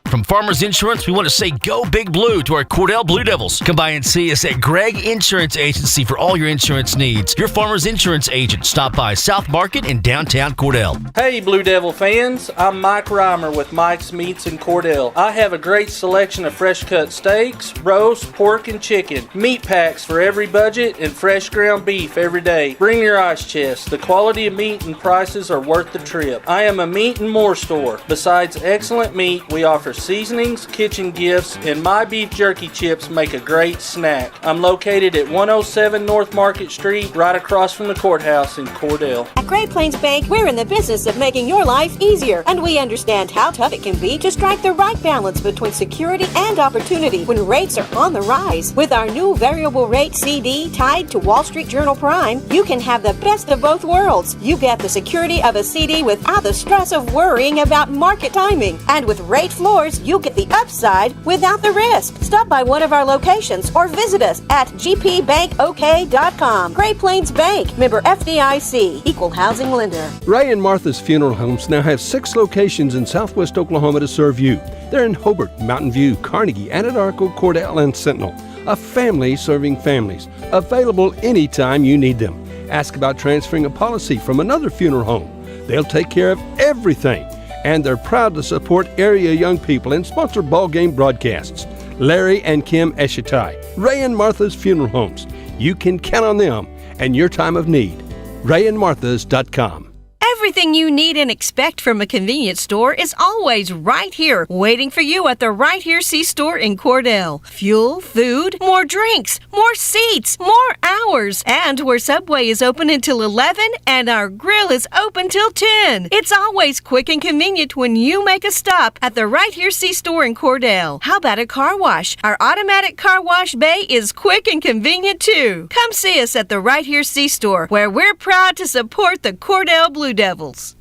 From Farmers Insurance, we want to say go Big Blue to our Cordell Blue Devils. Come by and see us at Gregg Insurance Agency for all your insurance needs. Your Farmers Insurance agent. Stop by South Market in downtown Cordell. Hey, Blue Devil fans. I'm Mike Reimer with Mike's Meats in Cordell. I have a great selection of fresh-cut steaks, roast, pork, and chicken. Meat packs for every budget and fresh ground beef every day. Bring your ice chest. The quality of meat and prices are worth the trip. I am a meat and more store. Besides excellent meat, we offer seasonings, kitchen gifts, and my beef jerky chips make a great snack. I'm located at 107 North Market Street, right across from the courthouse in Cordell. At Great Plains Bank, we're in the business of making your life easier, and we understand how tough it can be to strike the right balance between security and opportunity when rates are on the rise. With our new variable rate CD tied to Wall Street Journal Prime, you can have the best of both worlds. You get the security of a CD without the stress of worrying about market timing. And with rate floors, you get the upside without the risk. Stop by one of our locations or visit us at gpbankok.com. Great Plains Bank, member FDIC, equal housing lender. Ray and Martha's Funeral Homes now have 6 locations in southwest Oklahoma to serve you. They're in Hobart, Mountain View, Carnegie, Anadarko, Cordell, and Sentinel. A family serving families. Available anytime you need them. Ask about transferring a policy from another funeral home. They'll take care of everything, and they're proud to support area young people and sponsor ball game broadcasts. Larry and Kim Eshitai, Ray and Martha's Funeral Homes. You can count on them and your time of need. RayandMarthas.com. Everything you need and expect from a convenience store is always right here, waiting for you at the Right Here C-Store in Cordell. Fuel, food, more drinks, more seats, more hours, and where Subway is open until 11 and our grill is open till 10. It's always quick and convenient when you make a stop at the Right Here C-Store in Cordell. How about a car wash? Our automatic car wash bay is quick and convenient too. Come see us at the Right Here C-Store, where we're proud to support the Cordell Blue Devils.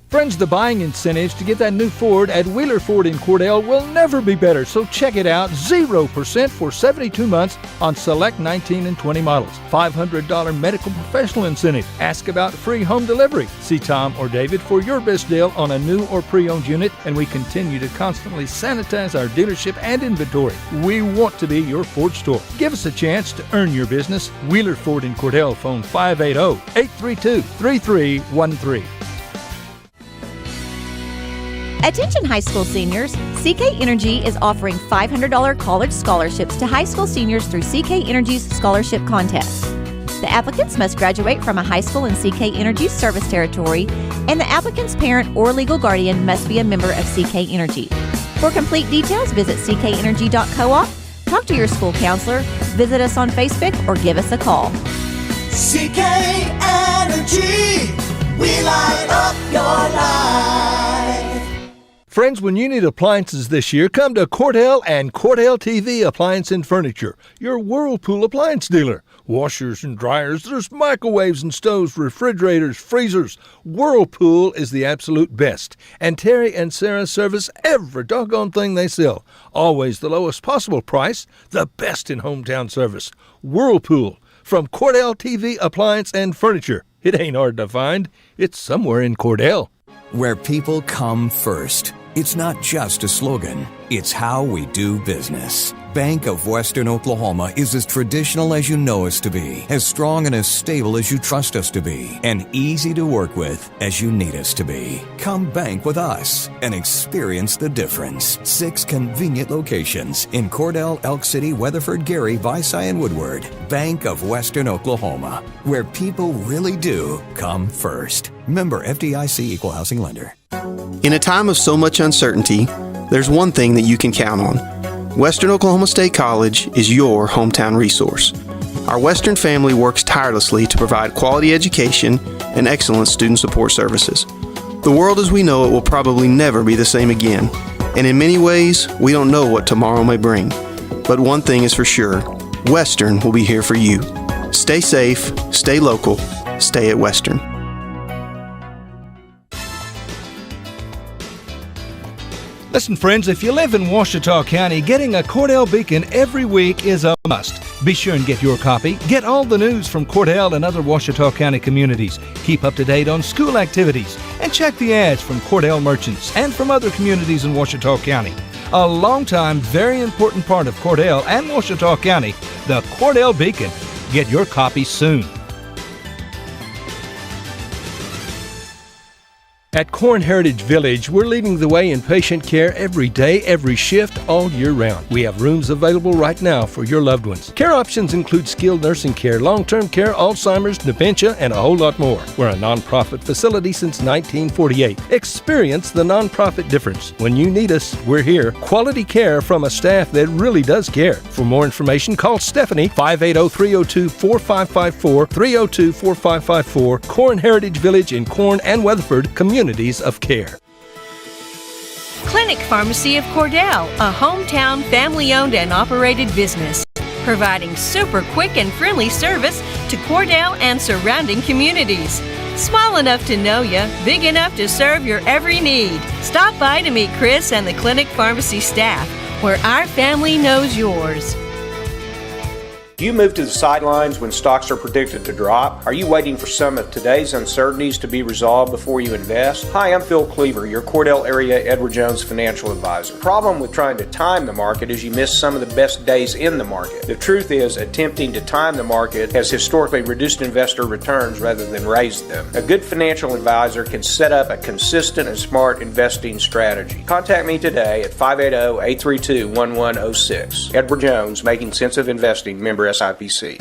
Friends, the buying incentives to get that new Ford at Wheeler Ford in Cordell will never be better, so check it out. 0% for 72 months on select 19 and 20 models. $500 medical professional incentive. Ask about free home delivery. See Tom or David for your best deal on a new or pre-owned unit, and we continue to constantly sanitize our dealership and inventory. We want to be your Ford store. Give us a chance to earn your business. Wheeler Ford in Cordell, phone 580-832-3313. Attention high school seniors, CK Energy is offering $500 college scholarships to high school seniors through CK Energy's scholarship contest. The applicants must graduate from a high school in CK Energy's service territory, and the applicant's parent or legal guardian must be a member of CK Energy. For complete details, visit ckenergy.coop, talk to your school counselor, visit us on Facebook, or give us a call. CK Energy, we light up your life. Friends, when you need appliances this year, come to Cordell and Cordell TV Appliance and Furniture, your Whirlpool appliance dealer. Washers and dryers, there's microwaves and stoves, refrigerators, freezers. Whirlpool is the absolute best. And Terry and Sarah service every doggone thing they sell. Always the lowest possible price, the best in hometown service. Whirlpool from Cordell TV Appliance and Furniture. It ain't hard to find. It's somewhere in Cordell. Where people come first. It's not just a slogan, it's how we do business. Bank of Western Oklahoma is as traditional as you know us to be, as strong and as stable as you trust us to be, and easy to work with as you need us to be. Come bank with us and experience the difference. 6 convenient locations in Cordell, Elk City, Weatherford, Gary, Visay, and Woodward. Bank of Western Oklahoma, where people really do come first. Member FDIC Equal Housing Lender. In a time of so much uncertainty, there's one thing that you can count on. Western Oklahoma State College is your hometown resource. Our Western family works tirelessly to provide quality education and excellent student support services. The world as we know it will probably never be the same again, and in many ways, we don't know what tomorrow may bring. But one thing is for sure, Western will be here for you. Stay safe, stay local, stay at Western. Listen, friends, if you live in Ouachita County, getting a Cordell Beacon every week is a must. Be sure and get your copy. Get all the news from Cordell and other Ouachita County communities. Keep up to date on school activities. And check the ads from Cordell merchants and from other communities in Ouachita County. A long-time, very important part of Cordell and Ouachita County, the Cordell Beacon. Get your copy soon. At Corn Heritage Village, we're leading the way in patient care every day, every shift, all year round. We have rooms available right now for your loved ones. Care options include skilled nursing care, long-term care, Alzheimer's, dementia, and a whole lot more. We're a nonprofit facility since 1948. Experience the nonprofit difference. When you need us, we're here. Quality care from a staff that really does care. For more information, call Stephanie, 580-302-4554, 302-4554, Corn Heritage Village in Corn and Weatherford, Communities of Care. Clinic Pharmacy of Cordell, a hometown family-owned and operated business, providing super quick and friendly service to Cordell and surrounding communities. Small enough to know you, big enough to serve your every need. Stop by to meet Chris and the Clinic Pharmacy staff, where our family knows yours. Do you move to the sidelines when stocks are predicted to drop? Are you waiting for some of today's uncertainties to be resolved before you invest? Hi, I'm Phil Cleaver, your Cordell area Edward Jones financial advisor. The problem with trying to time the market is you miss some of the best days in the market. The truth is, attempting to time the market has historically reduced investor returns rather than raised them. A good financial advisor can set up a consistent and smart investing strategy. Contact me today at 580-832-1106. Edward Jones, Making Sense of Investing, member SIPC.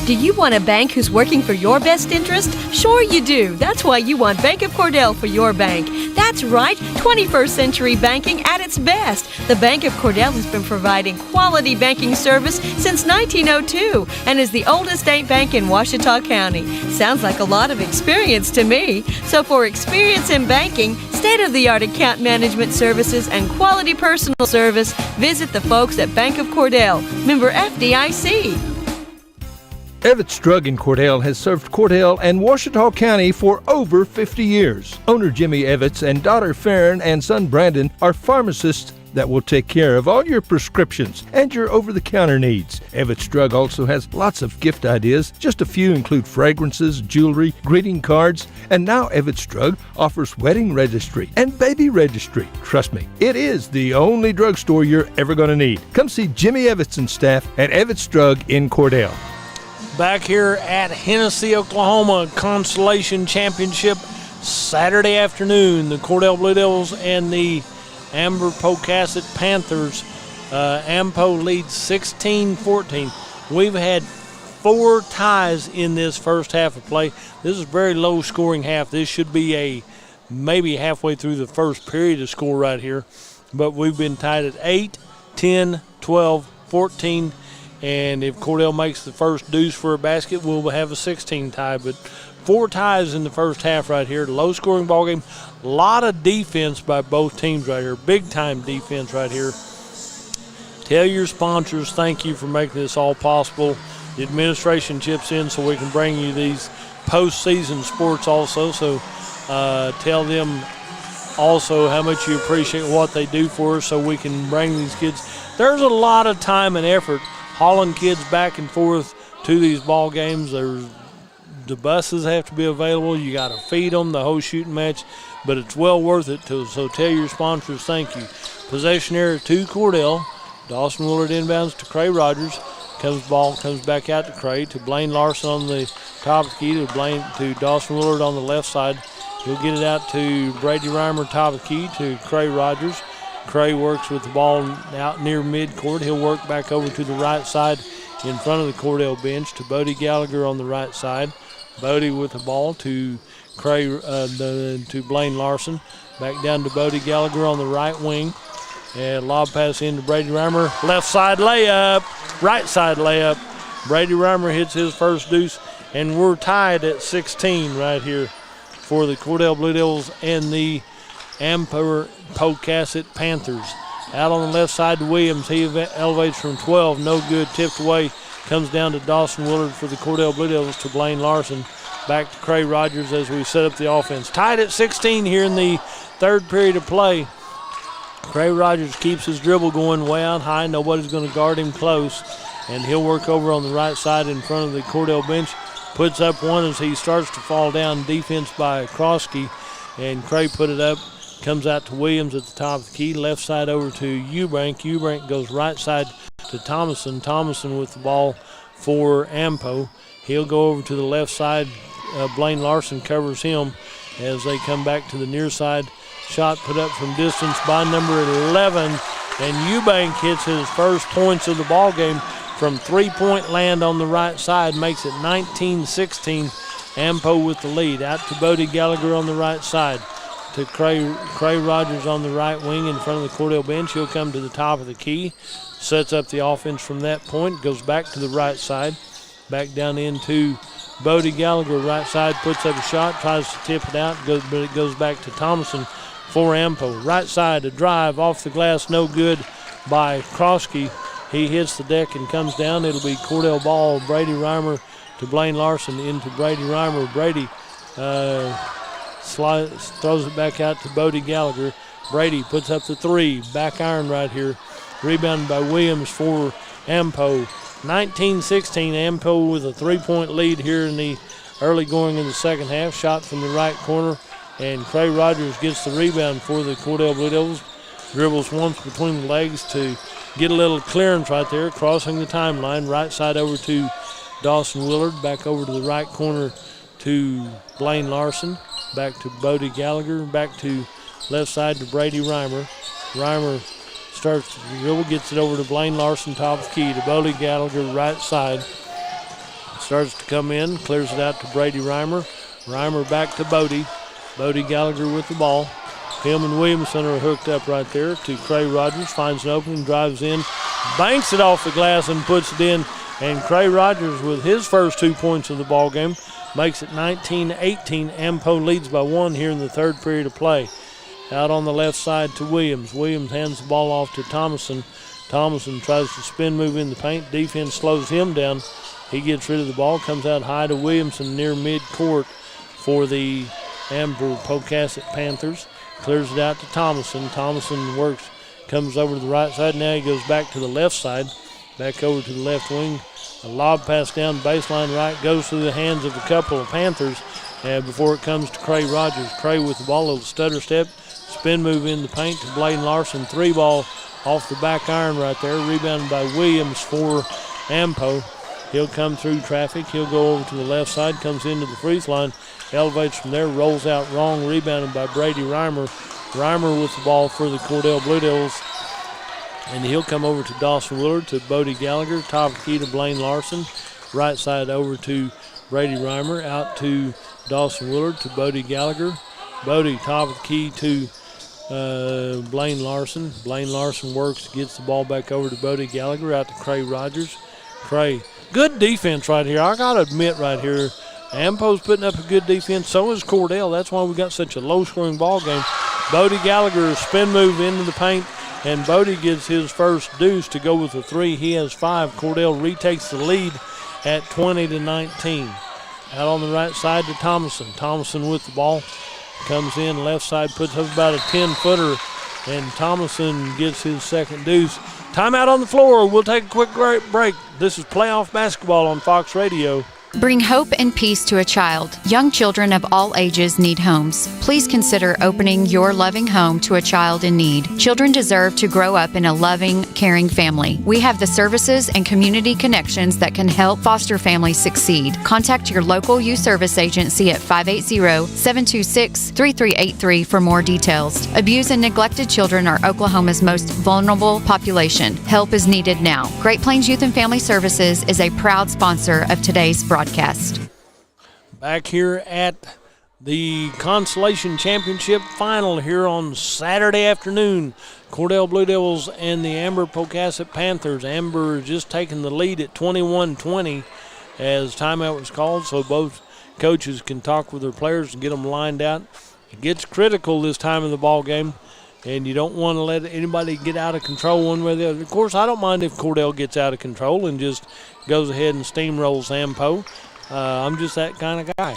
Do you want a bank who's working for your best interest? Sure you do. That's why you want Bank of Cordell for your bank. That's right, 21st century banking at its best. The Bank of Cordell has been providing quality banking service since 1902 and is the oldest state bank in Ouachita County. Sounds like a lot of experience to me. So for experience in banking, state-of-the-art account management services, and quality personal service, visit the folks at Bank of Cordell, member FDIC. Evetts Drug in Cordell has served Cordell and Ouachita County for over 50 years. Owner Jimmy Evetts and daughter Farron and son Brandon are pharmacists that will take care of all your prescriptions and your over-the-counter needs. Evetts Drug also has lots of gift ideas. Just a few include fragrances, jewelry, greeting cards, and now Evetts Drug offers wedding registry and baby registry. Trust me, it is the only drugstore you're ever going to need. Come see Jimmy Evetts and staff at Evetts Drug in Cordell. Back here at Hennessy, Oklahoma, Consolation Championship, Saturday afternoon. The Cordell Blue Devils and the Amber Pocasset Panthers. Ampo leads 16-14. We've had 4 ties in this first half of play. This is a very low-scoring half. This should be maybe halfway through the first period of score right here. But we've been tied at 8, 10, 12, 14. And if Cordell makes the first deuce for a basket, we'll have a 16 tie. But 4 ties in the first half right here. Low-scoring ball game. A lot of defense by both teams right here. Big-time defense right here. Tell your sponsors thank you for making this all possible. The administration chips in so we can bring you these postseason sports also. So tell them also how much you appreciate what they do for us so we can bring these kids. There's a lot of time and effort hauling kids back and forth to these ball games. The buses have to be available. You got to feed them the whole shooting match, but it's well worth it. So tell your sponsors thank you. Possession area to Cordell. Dawson Willard inbounds to Cray Rogers. Ball comes back out to Cray, to Blaine Larson on the top of the key, to Dawson Willard on the left side. He'll get it out to Brady Reimer, top of the key, to Cray Rogers. Cray works with the ball out near midcourt. He'll work back over to the right side in front of the Cordell bench to Bodie Gallagher on the right side. Bodie with the ball to to Blaine Larson. Back down to Bodie Gallagher on the right wing. And lob pass into Brady Reimer. Left side layup. Right side layup. Brady Reimer hits his first deuce. And we're tied at 16 right here for the Cordell Blue Devils and the Amber Pocasset Panthers. Out on the left side to Williams. He elevates from 12. No good. Tipped away. Comes down to Dawson Willard for the Cordell Blue Devils to Blaine Larson. Back to Cray Rogers as we set up the offense. Tied at 16 here in the third period of play. Cray Rogers keeps his dribble going way out high. Nobody's going to guard him close. And he'll work over on the right side in front of the Cordell bench. Puts up one as he starts to fall down. Defense by Krosky. And Cray put it up. Comes out to Williams at the top of the key. Left side over to Eubank. Eubank goes right side to Thomason. Thomason with the ball for Ampo. He'll go over to the left side. Blaine Larson covers him as they come back to the near side. Shot put up from distance by number 11. And Eubank hits his first points of the ball game from three-point land on the right side. Makes it 19-16. Ampo with the lead. Out to Bodie Gallagher on the right side. To Cray Rogers on the right wing in front of the Cordell bench. He'll come to the top of the key. Sets up the offense from that point. Goes back to the right side. Back down into Bodie Gallagher, right side. Puts up a shot. Tries to tip it out. But it goes back to Thomason for Ampo. Right side, a drive off the glass. No good by Krosky. He hits the deck and comes down. It'll be Cordell ball. Brady Reimer to Blaine Larson into Brady Reimer. Brady throws it back out to Bodie Gallagher. Brady puts up the three. Back iron right here. Rebounded by Williams for Ampo. 19-16, Ampo with a 3-point lead here in the early going in the second half. Shot from the right corner, and Cray Rogers gets the rebound for the Cordell Blue Devils. Dribbles once between the legs to get a little clearance right there, crossing the timeline. Right side over to Dawson Willard, back over to the right corner to Blaine Larson, back to Bodie Gallagher, back to left side to Brady Reimer. Reimer starts to dribble, gets it over to Blaine Larson, top of the key to Bodie Gallagher, right side. Starts to come in, clears it out to Brady Reimer. Reimer back to Bodie. Bodie Gallagher with the ball. Him and Williamson are hooked up right there to Cray Rogers. Finds an opening, drives in, banks it off the glass and puts it in. And Cray Rogers with his first 2 points of the ball game makes it 19-18. Ampo leads by 1 here in the third period of play. Out on the left side to Williams. Williams hands the ball off to Thomason. Thomason tries to spin move in the paint. Defense slows him down. He gets rid of the ball, comes out high to Williamson near midcourt for the Amber-Pocasset Panthers. Clears it out to Thomason. Thomason works, comes over to the right side. Now he goes back to the left side, back over to the left wing. A lob pass down baseline right, goes through the hands of a couple of Panthers before it comes to Cray Rogers. Cray with the ball, a little stutter step, spin move in the paint to Blaine Larson. 3-ball off the back iron right there, rebounded by Williams for Ampo. He'll come through traffic. He'll go over to the left side, comes into the free throw line, elevates from there, rolls out wrong, rebounded by Brady Reimer. Reimer with the ball for the Cordell Blue Devils. And he'll come over to Dawson Willard, to Bodie Gallagher, top of the key to Blaine Larson. Right side over to Brady Reimer, out to Dawson Willard, to Bodie Gallagher. Bodie, top of the key to Blaine Larson. Blaine Larson works, gets the ball back over to Bodie Gallagher, out to Cray Rogers. Cray, good defense right here. I got to admit right here, Ampo's putting up a good defense. So is Cordell. That's why we got such a low-scoring ball game. Bodie Gallagher, spin move into the paint, and Bodie gets his first deuce to go with a 3. He has 5. Cordell retakes the lead at 20-19. Out on the right side to Thomason. Thomason with the ball. Comes in left side, puts up about a 10-footer, and Thomason gets his second deuce. Timeout on the floor. We'll take a quick break. This is playoff basketball on Fox Radio. Bring hope and peace to a child. Young children of all ages need homes. Please consider opening your loving home to a child in need. Children deserve to grow up in a loving, caring family. We have the services and community connections that can help foster families succeed. Contact your local youth service agency at 580-726-3383 for more details. Abused and neglected children are Oklahoma's most vulnerable population. Help is needed now. Great Plains Youth and Family Services is a proud sponsor of today's broadcast. Back here at the Consolation Championship final here on Saturday afternoon. Cordell Blue Devils and the Amber-Pocasset Panthers. Amber just taking the lead at 21-20 as timeout was called, so both coaches can talk with their players and get them lined out. It gets critical this time of the ball game, and you don't want to let anybody get out of control one way or the other. Of course, I don't mind if Cordell gets out of control and just goes ahead and steamrolls Ampo. I'm just that kind of guy.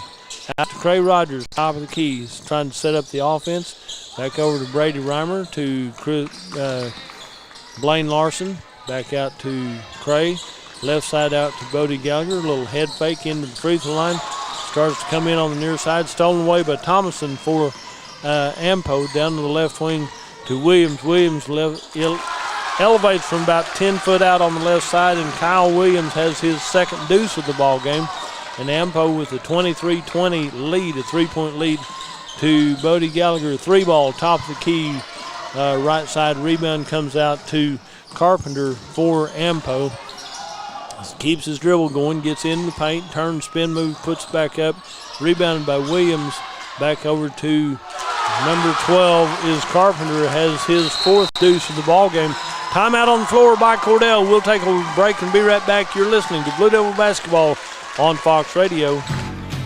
Out to Cray Rogers, top of the keys, trying to set up the offense. Back over to Brady Reimer, to Blaine Larson. Back out to Cray. Left side out to Bodie Gallagher. A little head fake into the free throw line. Starts to come in on the near side. Stolen away by Thomason for Ampo. Down to the left wing to Williams. Williams elevates from about 10 foot out on the left side, and Kyle Williams has his second deuce of the ball game. And Ampo with a 23-20 lead, a 3-point lead to Bodie Gallagher. 3-ball, top of the key, right side rebound comes out to Carpenter for Ampo. Keeps his dribble going, gets in the paint, turns, spin move, puts it back up. Rebounded by Williams. Back over to number 12 is Carpenter, has his fourth deuce of the ball game. Timeout on the floor by Cordell. We'll take a break and be right back. You're listening to Blue Devil Basketball on Fox Radio.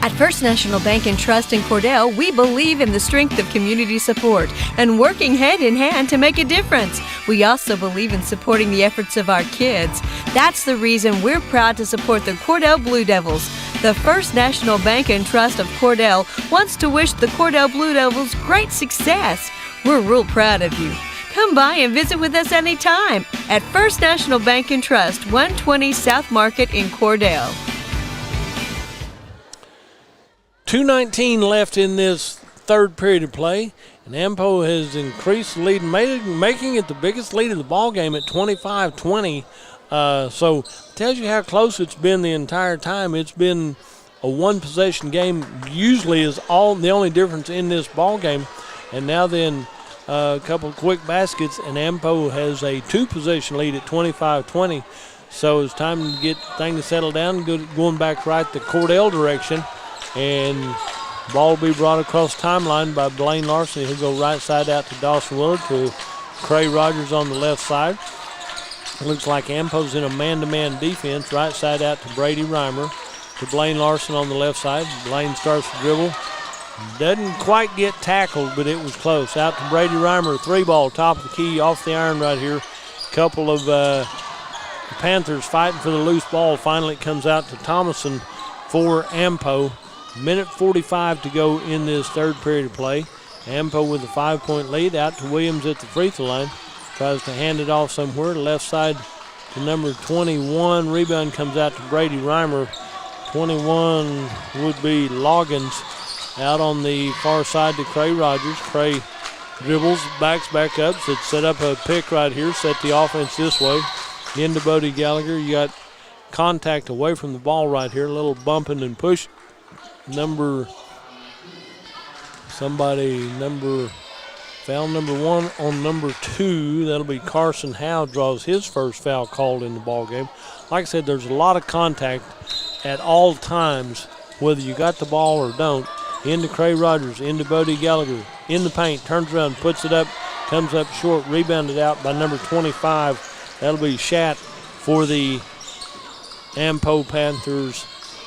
At First National Bank and Trust in Cordell, we believe in the strength of community support and working hand in hand to make a difference. We also believe in supporting the efforts of our kids. That's the reason we're proud to support the Cordell Blue Devils. The First National Bank and Trust of Cordell wants to wish the Cordell Blue Devils great success. We're real proud of you. Come by and visit with us anytime at First National Bank and Trust, 120 South Market in Cordell. 2:19 left in this third period of play, and Ampo has increased the lead, making it the biggest lead of the ball game at 25-20. So tells you how close it's been the entire time. It's been a one-possession game. Usually is the only difference in this ball game, and now then a couple of quick baskets, and Ampo has a two-possession lead at 25-20. So it's time to get things settled down, going back right the Cordell direction. And ball will be brought across timeline by Blaine Larson. He'll go right side out to Dawson Willard to Cray Rogers on the left side. Looks like Ampo's in a man-to-man defense. Right side out to Brady Reimer to Blaine Larson on the left side. Blaine starts the dribble. Doesn't quite get tackled, but it was close. Out to Brady Reimer, three ball, top of the key, off the iron right here. Couple of Panthers fighting for the loose ball. Finally it comes out to Thomason for Ampo. Minute 45 to go in this third period of play. Ampo with a 5-point lead. Out to Williams at the free throw line. Tries to hand it off somewhere. Left side to number 21. Rebound comes out to Brady Reimer. 21 would be Loggins. Out on the far side to Cray Rogers. Cray dribbles, backs back up. So set up a pick right here. Set the offense this way. Into Bodie Gallagher. You got contact away from the ball right here. A little bumping and push. Foul number one on number 2. That'll be Carson Howe, draws his first foul called in the ball game. Like I said, there's a lot of contact at all times, whether you got the ball or don't. Into Cray Rogers, into Bodie Gallagher, in the paint, turns around, puts it up, comes up short, rebounded out by number 25. That'll be Schatt for the Ampo Panthers.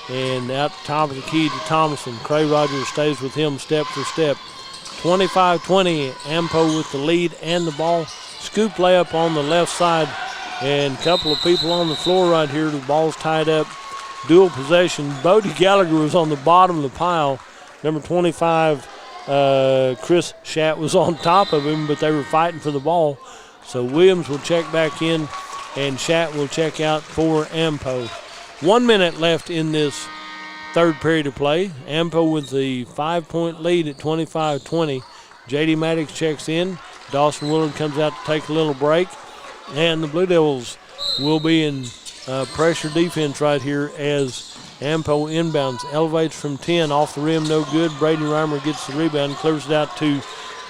And out top of the key to Thomason. Cray Rogers stays with him step for step. 25-20, Ampo with the lead and the ball. Scoop layup on the left side. And a couple of people on the floor right here. The ball's tied up. Dual possession. Bodie Gallagher was on the bottom of the pile. Number 25, Chris Schatt, was on top of him, but they were fighting for the ball. So Williams will check back in, and Schatt will check out for Ampo. 1 minute left in this third period of play. Ampo with the 5-point lead at 25-20. J.D. Maddox checks in. Dawson Willard comes out to take a little break. And the Blue Devils will be in pressure defense right here as Ampo inbounds. Elevates from 10, off the rim, no good. Brady Reimer gets the rebound, clears it out to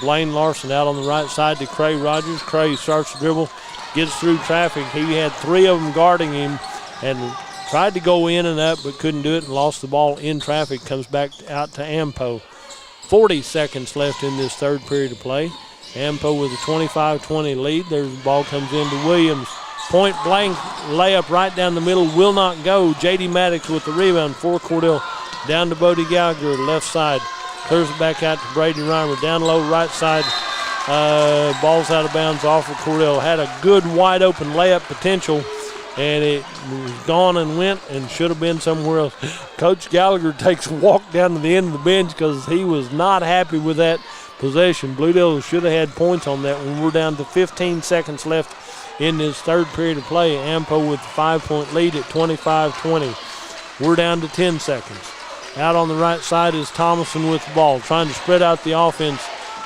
Blaine Larson. Out on the right side to Cray Rogers. Cray starts the dribble, gets through traffic. He had 3 of them guarding him and tried to go in and up, but couldn't do it and lost the ball in traffic. Comes back out to Ampo. 40 seconds left in this third period of play. Ampo with a 25-20 lead. There's the ball comes into Williams. Point blank layup right down the middle. Will not go. J.D. Maddox with the rebound for Cordell. Down to Bodie Gallagher, left side. Clears it back out to Brady Reimer. Down low, right side. Ball's out of bounds off of Cordell. Had a good wide open layup potential, and it was gone and went and should have been somewhere else. Coach Gallagher takes a walk down to the end of the bench because he was not happy with that possession. Blue Devils should have had points on that one. We're down to 15 seconds left in this third period of play. Ampo with the 5-point lead at 25-20. We're down to 10 seconds. Out on the right side is Thomason with the ball, trying to spread out the offense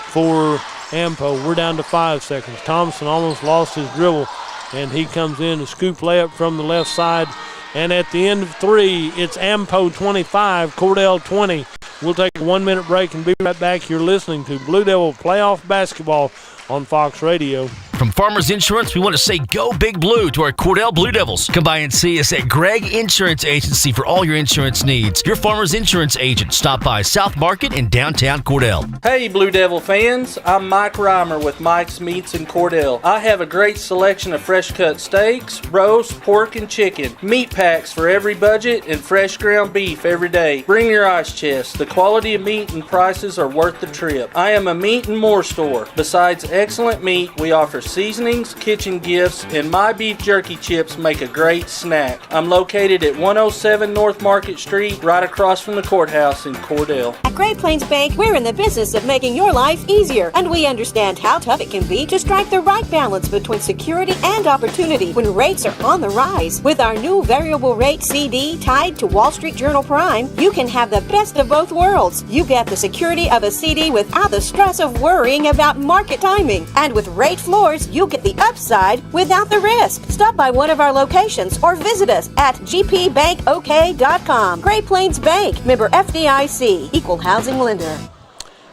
for Ampo. We're down to 5 seconds. Thomason almost lost his dribble, and he comes in, a scoop layup from the left side. And at the end of 3, it's Ampo 25, Cordell 20. We'll take a 1-minute break and be right back. You're listening to Blue Devil Playoff Basketball on Fox Radio. From Farmers Insurance, we want to say go Big Blue to our Cordell Blue Devils. Come by and see us at Gregg Insurance Agency for all your insurance needs. Your Farmers Insurance agent. Stop by South Market in downtown Cordell. Hey, Blue Devil fans. I'm Mike Reimer with Mike's Meats in Cordell. I have a great selection of fresh-cut steaks, roast, pork, and chicken. Meat packs for every budget and fresh ground beef every day. Bring your ice chest. The quality of meat and prices are worth the trip. I am a meat and more store. Besides excellent meat, we offer seasonings, kitchen gifts, and my beef jerky chips make a great snack. I'm located at 107 North Market Street, right across from the courthouse in Cordell. At Great Plains Bank, we're in the business of making your life easier, and we understand how tough it can be to strike the right balance between security and opportunity when rates are on the rise. With our new variable rate CD tied to Wall Street Journal Prime, you can have the best of both worlds. You get the security of a CD without the stress of worrying about market timing. And with rate floors, you get the upside without the risk. Stop by one of our locations or visit us at gpbankok.com. Great Plains Bank, member FDIC, equal housing lender.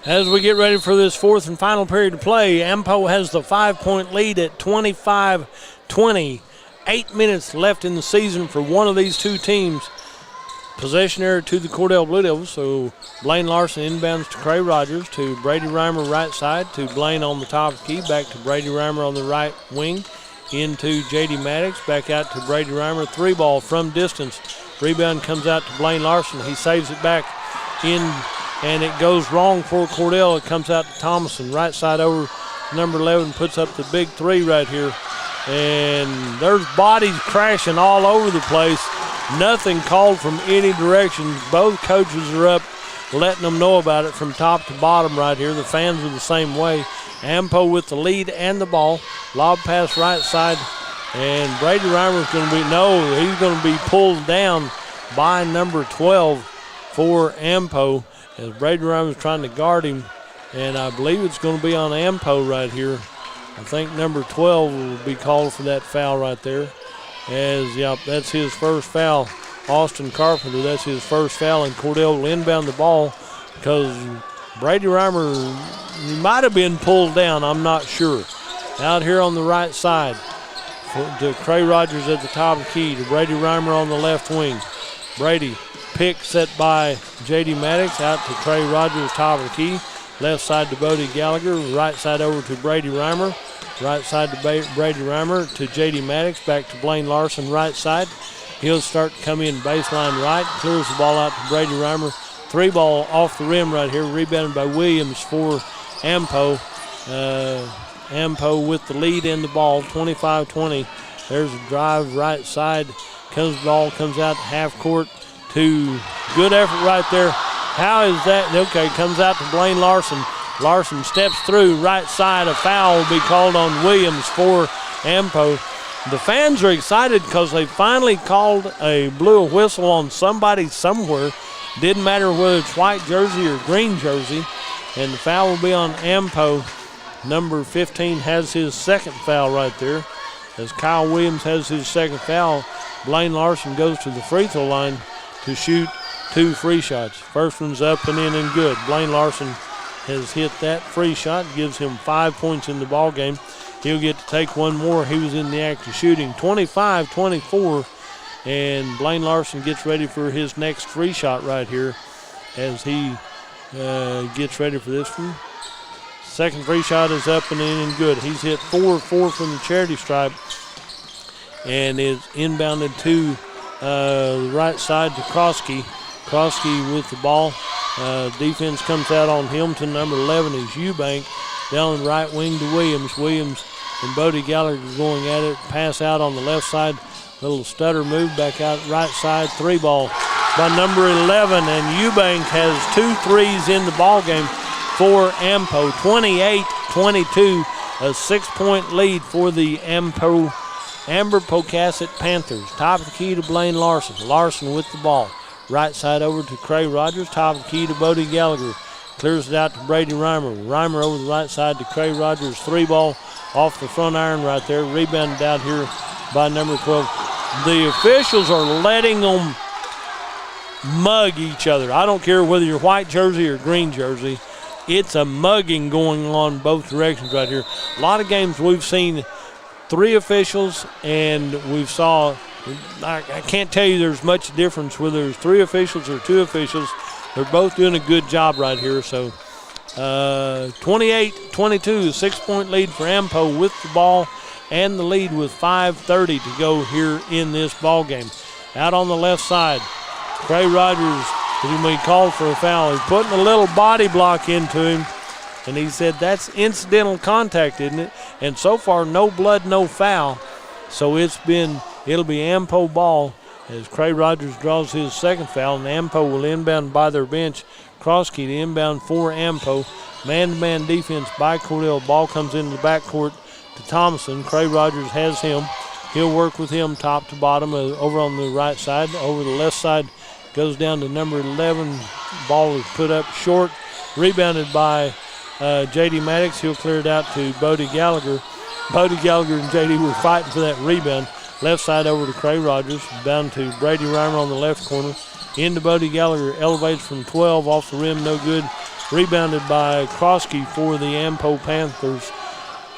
As we get ready for this fourth and final period of play, Ampo has the 5-point lead at 25-20. 8 minutes left in the season for one of these two teams. Possession error to the Cordell Blue Devils, so Blaine Larson inbounds to Cray Rogers, to Brady Reimer right side, to Blaine on the top of the key, back to Brady Reimer on the right wing, into J.D. Maddox, back out to Brady Reimer, 3-ball from distance. Rebound comes out to Blaine Larson. He saves it back in, and it goes wrong for Cordell. It comes out to Thomason, right side over number 11, puts up the big three right here. And there's bodies crashing all over the place. Nothing called from any direction. Both coaches are up, letting them know about it from top to bottom right here. The fans are the same way. Ampo with the lead and the ball. Lob pass right side. And Brady Reimer's going to he's going to be pulled down by number 12 for Ampo as Brady Reimer's trying to guard him. And I believe it's going to be on Ampo right here. I think number 12 will be called for that foul right there. That's his first foul. Austin Carpenter, that's his first foul, and Cordell will inbound the ball because Brady Reimer might have been pulled down, I'm not sure. Out here on the right side to Cray Rogers at the top of the key, to Brady Reimer on the left wing. Brady pick set by J.D. Maddox, out to Cray Rogers, top of the key. Left side to Bodie Gallagher, right side over to Brady Reimer. Right side to Brady Reimer, to J.D. Maddox, back to Blaine Larson, right side. He'll start to come in baseline right, clears the ball out to Brady Reimer. 3-ball off the rim right here, rebounded by Williams for Ampo. Ampo with the lead in the ball, 25-20. There's a drive right side. The ball comes out to half court to good effort right there. How is that? Okay, comes out to Blaine Larson. Larson steps through right side. A foul will be called on Williams for Ampo. The fans are excited because they finally blew a whistle on somebody somewhere. Didn't matter whether it's white jersey or green jersey. And the foul will be on Ampo. Number 15 has his second foul right there. As Kyle Williams has his second foul, Blaine Larson goes to the free throw line to shoot 2 free shots. First one's up and in and good. Blaine Larson has hit that free shot, gives him 5 points in the ball game. He'll get to take one more. He was in the act of shooting. 25-24, and Blaine Larson gets ready for his next free shot right here as he gets ready for this one. Second free shot is up and in and good. He's hit 4-4 from the charity stripe and is inbounded to the right side to Kroski. Kroski with the ball. Defense comes out on him to number 11 is Eubank. Down the right wing to Williams. Williams and Bodie Gallagher going at it. Pass out on the left side. Little stutter move back out right side. 3-ball by number 11. And Eubank has 2 threes in the ball game for Ampo. 28-22. A 6-point lead for the Amber Pocasset Panthers. Top of the key to Blaine Larson. Larson with the ball. Right side over to Cray Rogers. Top of the key to Bodie Gallagher. Clears it out to Brady Reimer. Reimer over the right side to Cray Rogers. 3-ball off the front iron right there. Rebounded out here by number 12. The officials are letting them mug each other. I don't care whether you're white jersey or green jersey. It's a mugging going on both directions right here. A lot of games we've seen 3 officials, and we've saw, I can't tell you there's much difference whether there's 3 officials or 2 officials. They're both doing a good job right here. So 28-22, 6-point lead for Ampo with the ball and the lead with 5:30 to go here in this ball game. Out on the left side, Cray Rogers, he called for a foul. He's putting a little body block into him, And he said that's incidental contact, isn't it? And so far, no blood, no foul. So it'll be Ampo ball as Cray Rogers draws his second foul, and Ampo will inbound by their bench. Crosskey to inbound for Ampo. Man-to-man defense by Cordell. Ball comes into the backcourt to Thomason. Cray Rogers has him. He'll work with him top to bottom over on the right side. Over the left side goes down to number 11. Ball is put up short. Rebounded by J.D. Maddox. He'll clear it out to Bodie Gallagher. Bodie Gallagher and J.D. were fighting for that rebound. Left side over to Cray Rogers. Down to Brady Reimer on the left corner. Into Bodie Gallagher. Elevates from 12 off the rim. No good. Rebounded by Krosky for the Ampo Panthers.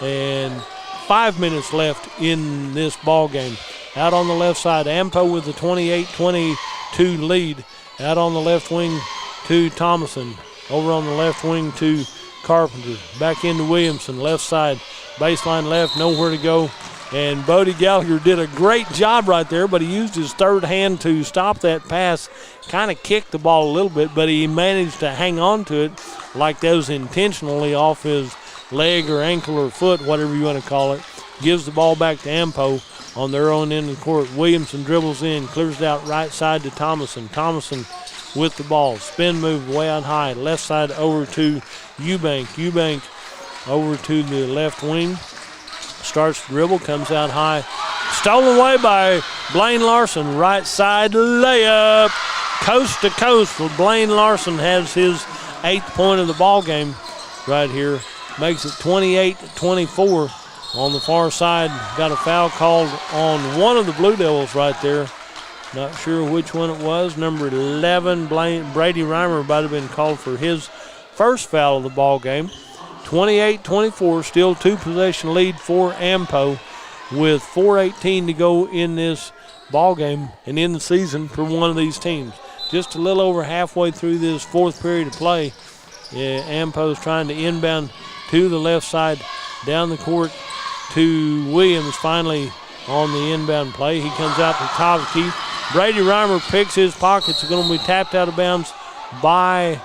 And 5 minutes left in this ball game. Out on the left side, Ampo with the 28-22 lead. Out on the left wing to Thomason. Over on the left wing to Carpenter. Back into Williamson, left side. Baseline left, nowhere to go. And Bodie Gallagher did a great job right there, but he used his third hand to stop that pass. Kind of kicked the ball a little bit, but he managed to hang on to it like that was intentionally off his leg or ankle or foot, whatever you want to call it. Gives the ball back to Ampo on their own end of the court. Williamson dribbles in, clears it out right side to Thomason. Thomason with the ball. Spin move way out high. Left side over to Eubank. Eubank over to the left wing. Starts to dribble, comes out high. Stolen away by Blaine Larson. Right side layup. Coast to coast. Blaine Larson has his 8th point of the ball game right here. Makes it 28-24. On the far side, got a foul called on one of the Blue Devils right there. Not sure which one it was. Number 11, Brady Reimer might have been called for his first foul of the ball game. 28-24, still 2-possession lead for Ampo with 4:18 to go in this ball game and in the season for one of these teams. Just a little over halfway through this 4th period of play. Ampo's trying to inbound to the left side, down the court to Williams finally on the inbound play. He comes out to Tovsky. Brady Reimer picks his pockets. It's going to be tapped out of bounds by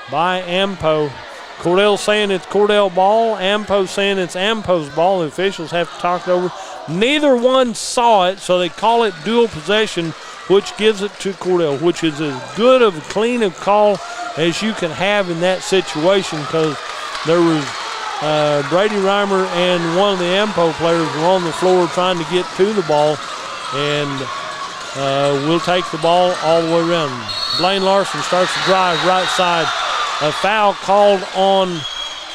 Ampo. Cordell saying it's Cordell ball. Ampo saying it's Ampo's ball. The officials have to talk it over. Neither one saw it, so they call it dual possession, which gives it to Cordell, which is as good of a clean of call as you can have in that situation, because there was Brady Reimer and one of the Ampo players were on the floor trying to get to the ball, and we'll take the ball all the way around. Blaine Larson starts to drive right side. A foul called on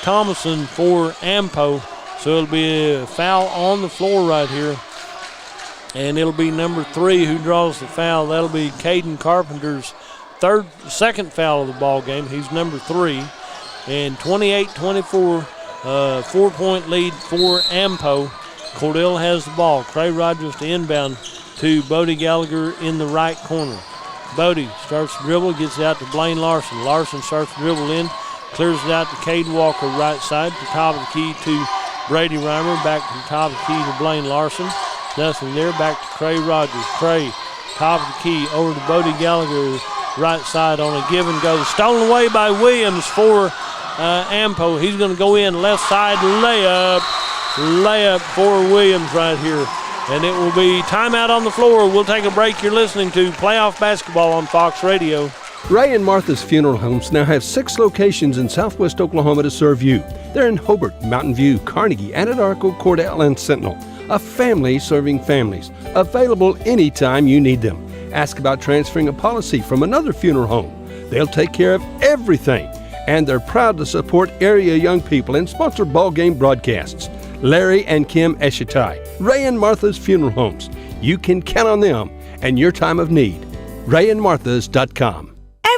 Thomason for Ampo, so it'll be a foul on the floor right here, and it'll be number 3 who draws the foul. That'll be Caden Carpenter's second foul of the ball game. He's number 3, and 28-24. 4-point lead for Ampo. Cordell has the ball. Cray Rogers to inbound to Bodie Gallagher in the right corner. Bodie starts to dribble, gets it out to Blaine Larson. Larson starts to dribble in, clears it out to Cade Walker right side, to top of the key to Brady Reimer, back to the top of the key to Blaine Larson. Nothing there, back to Cray Rogers. Cray, top of the key, over to Bodie Gallagher right side on a give and go. Stolen away by Williams for Ampo. He's going to go in left side layup for Williams right here. And it will be timeout on the floor. We'll take a break. You're listening to Playoff Basketball on Fox Radio. Ray and Martha's Funeral Homes now have 6 locations in southwest Oklahoma to serve you. They're in Hobart, Mountain View, Carnegie, Anadarko, Cordell, and Sentinel. A family serving families. Available anytime you need them. Ask about transferring a policy from another funeral home. They'll take care of everything. And they're proud to support area young people and sponsor ball game broadcasts. Larry and Kim Eshitai, Ray and Martha's Funeral Homes. You can count on them and your time of need. RayandMarthas.com.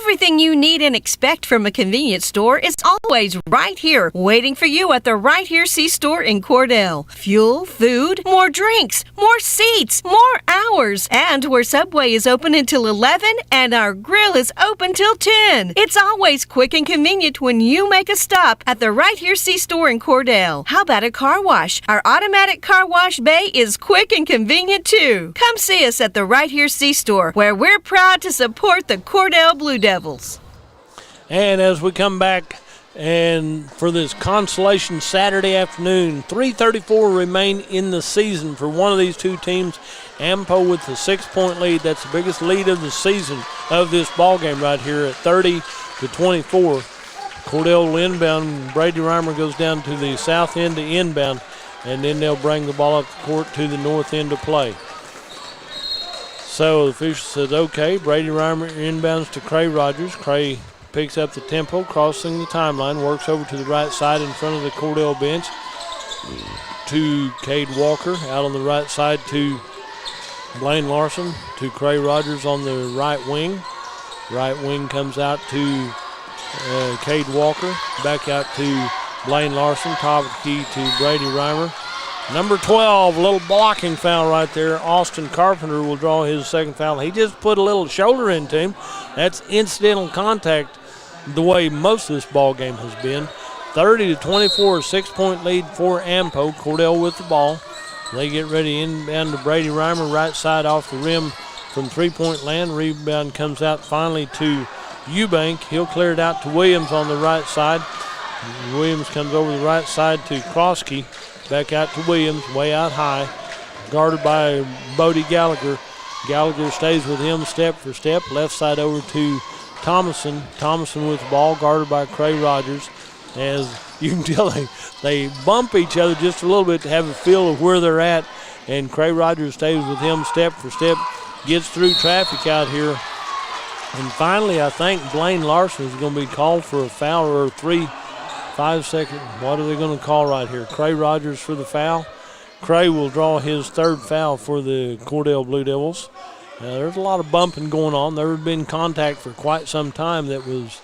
Everything you need and expect from a convenience store is always right here, waiting for you at the Right Here C-Store in Cordell. Fuel, food, more drinks, more seats, more hours, and where Subway is open until 11 and our grill is open till 10. It's always quick and convenient when you make a stop at the Right Here C-Store in Cordell. How about a car wash? Our automatic car wash bay is quick and convenient too. Come see us at the Right Here C-Store, where we're proud to support the Cordell Blue Devils. And as we come back And for this consolation Saturday afternoon, 3:34 remain in the season for one of these two teams. Ampo with the 6-point lead. That's the biggest lead of the season of this ball game right here at 30-24. Cordell will inbound. Brady Reimer goes down to the south end to inbound, and then they'll bring the ball up the court to the north end to play. So the official says, okay, Brady Reimer inbounds to Cray Rogers. Cray picks up the tempo, crossing the timeline, works over to the right side in front of the Cordell bench to Cade Walker. Out on the right side to Blaine Larson, to Cray Rogers on the right wing. Right wing comes out to Cade Walker. Back out to Blaine Larson. Top of the key to Brady Reimer. Number 12, a little blocking foul right there. Austin Carpenter will draw his second foul. He just put a little shoulder into him. That's incidental contact the way most of this ball game has been. 30-24, 6-point lead for Ampo. Cordell with the ball. They get ready inbound to Brady Reimer, right side off the rim from three-point land. Rebound comes out finally to Eubank. He'll clear it out to Williams on the right side. Williams comes over the right side to Krosky. Back out to Williams, way out high. Guarded by Bodie Gallagher. Gallagher stays with him step for step. Left side over to Thomason. Thomason with the ball, guarded by Cray Rogers. As you can tell, they bump each other just a little bit to have a feel of where they're at. And Cray Rogers stays with him step for step. Gets through traffic out here. And finally, I think Blaine Larson is going to be called for a foul or 5 second. What are they going to call right here? Cray Rogers for the foul. Cray will draw his third foul for the Cordell Blue Devils. There's a lot of bumping going on. There had been contact for quite some time that was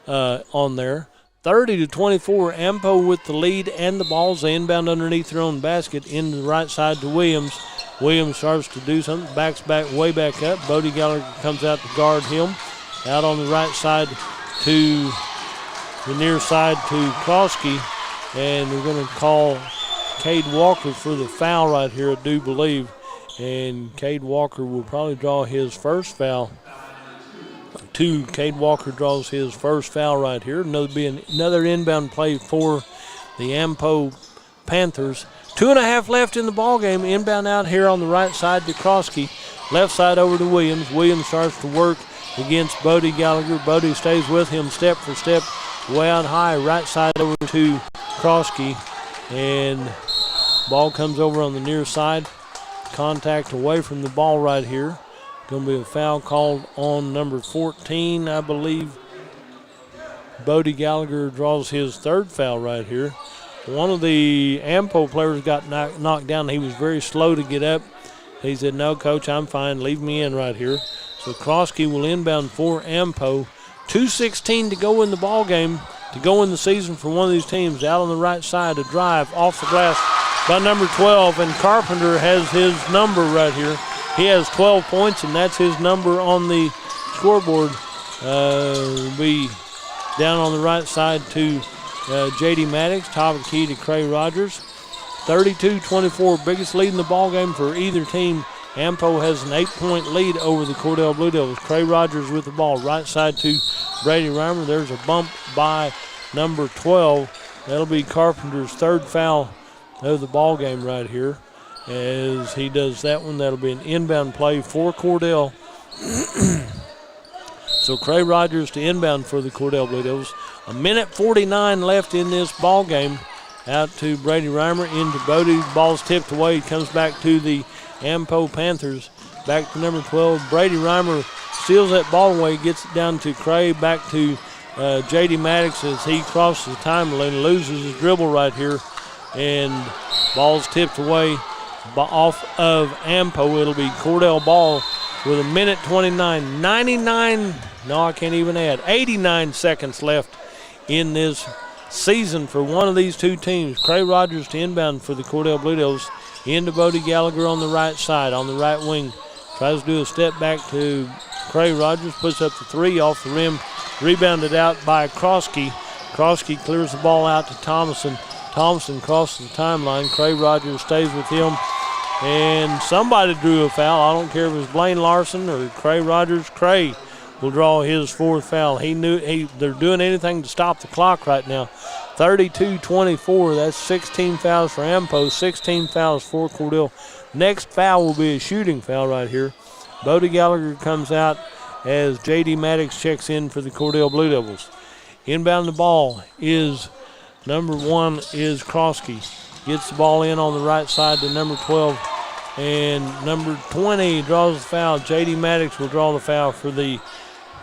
on there. 30-24, Ampo with the lead and the balls. They inbound underneath their own basket into the right side to Williams. Williams starts to do something, backs back, way back up. Bodie Gallagher comes out to guard him. Out on the right side to the near side to Krosky, and we're going to call Cade Walker for the foul right here, I do believe. And Cade Walker will probably draw his first foul. Cade Walker draws his first foul right here. Another inbound play for the Ampo Panthers. 2.5 left in the ball game. Inbound out here on the right side to Krosky. Left side over to Williams. Williams starts to work against Bodie Gallagher. Bodie stays with him step for step. Way out high, right side over to Krosky. And ball comes over on the near side. Contact away from the ball right here. Going to be a foul called on number 14, I believe. Bodie Gallagher draws his third foul right here. One of the Ampo players got knocked down. He was very slow to get up. He said, no, coach, I'm fine. Leave me in right here. So Krosky will inbound for Ampo. 2:16 to go in the ball game, to go in the season for one of these teams. Out on the right side, a drive off the glass by number 12, and Carpenter has his number right here. He has 12 points, and that's his number on the scoreboard. Be down on the right side to J.D. Maddox, top of the key to Cray Rogers. 32-24, biggest lead in the ball game for either team. Ampo has an 8-point lead over the Cordell Blue Devils. Cray Rogers with the ball, right side to Brady Reimer. There's a bump by number 12. That'll be Carpenter's third foul of the ball game right here. As he does that one, that'll be an inbound play for Cordell. So Cray Rogers to inbound for the Cordell Blue Devils. 1:49 left in this ball game. Out to Brady Reimer, into Bodie. Ball's tipped away. It comes back to the Ampo Panthers. Back to number 12. Brady Reimer steals that ball away, gets it down to Cray, back to J.D. Maddox as he crosses the timeline, loses his dribble right here, and ball's tipped away off of Ampo. It'll be Cordell ball with 1:29. 89 seconds left in this season for one of these two teams. Cray Rogers to inbound for the Cordell Blue Devils. Into Bodie Gallagher on the right side, on the right wing. Tries to do a step back to Cray Rogers, puts up the three off the rim. Rebounded out by Krosky. Krosky clears the ball out to Thomason. Thomason crosses the timeline. Cray Rogers stays with him. And somebody drew a foul. I don't care if it was Blaine Larson or Cray Rogers. Cray will draw his fourth foul. They're doing anything to stop the clock right now. 32-24, that's 16 fouls for Ampo, 16 fouls for Cordell. Next foul will be a shooting foul right here. Bodie Gallagher comes out as J.D. Maddox checks in for the Cordell Blue Devils. Inbound the ball is number 1 is Krosky. Gets the ball in on the right side to number 12. And number 20 draws the foul. J.D. Maddox will draw the foul for the,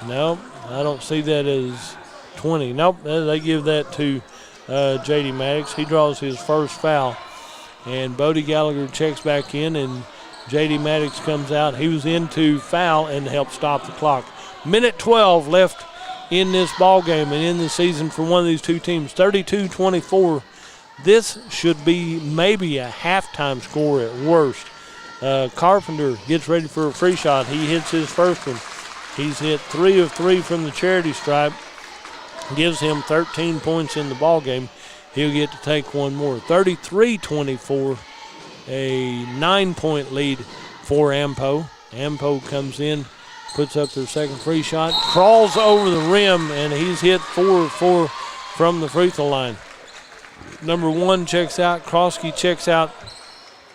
no, I don't see that as 20. Nope, they give that to J.D. Maddox. He draws his first foul. And Bodie Gallagher checks back in, and J.D. Maddox comes out. He was in to foul and help stop the clock. Minute 12 left in this ball game and in the season for one of these two teams. 32-24. This should be maybe a halftime score at worst. Carpenter gets ready for a free shot. He hits his first one. He's hit 3 of 3 from the charity stripe. Gives him 13 points in the ball game. He'll get to take one more. 33-24, a 9-point lead for Ampo. Ampo comes in, puts up their second free shot, crawls over the rim, and he's hit 4 of 4 from the free throw line. Number 1 checks out. Krosky checks out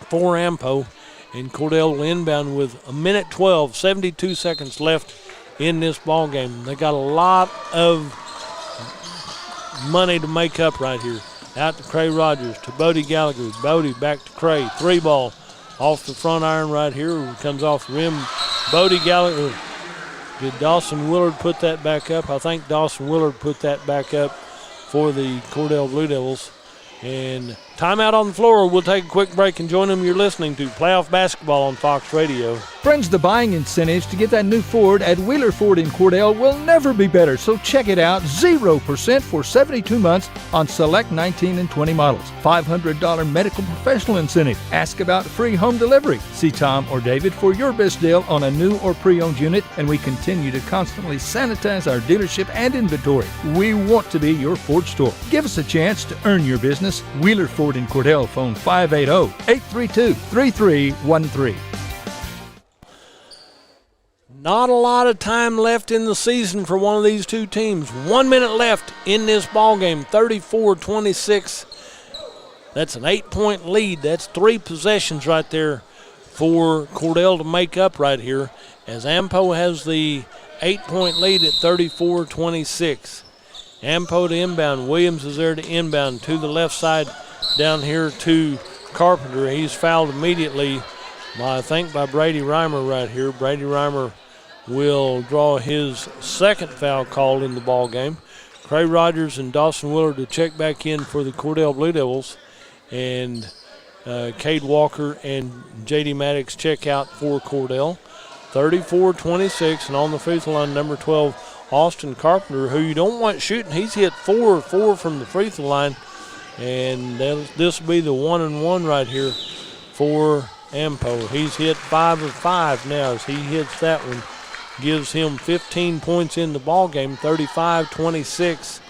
for Ampo. And Cordell will inbound with a minute 12, 72 seconds left in this ball game. They got a lot of money to make up right here. Out to Cray Rogers, to Bodie Gallagher. Bodie back to Cray. 3-ball off the front iron right here. Comes off the rim. Bodie Gallagher. Did Dawson Willard put that back up? I think Dawson Willard put that back up for the Cordell Blue Devils. And timeout on the floor. We'll take a quick break and join them. You're listening to Playoff Basketball on Fox Radio. Friends, the buying incentives to get that new Ford at Wheeler Ford in Cordell will never be better, so check it out. 0% for 72 months on select 19 and 20 models. $500 medical professional incentive. Ask about free home delivery. See Tom or David for your best deal on a new or pre-owned unit, and we continue to constantly sanitize our dealership and inventory. We want to be your Ford store. Give us a chance to earn your business. Wheeler Ford in Cordell, phone 580-832-3313. Not a lot of time left in the season for one of these two teams. 1 minute left in this ball game. 34-26. That's an 8-point lead. That's 3 possessions right there for Cordell to make up right here, as Ampo has the 8-point lead at 34-26. Ampo to inbound. Williams is there to inbound to the left side down here to Carpenter. He's fouled immediately by Brady Reimer right here. Brady Reimer will draw his second foul called in the ball game. Cray Rogers and Dawson Willard to check back in for the Cordell Blue Devils. And Cade Walker and J.D. Maddox check out for Cordell. 34-26, and on the free throw line, number 12, Austin Carpenter, who you don't want shooting. He's hit 4 of 4 from the free throw line, and this will be the 1-and-1 right here for Ampo. He's hit 5 of 5 now as he hits that one. Gives him 15 points in the ball game, 35-26.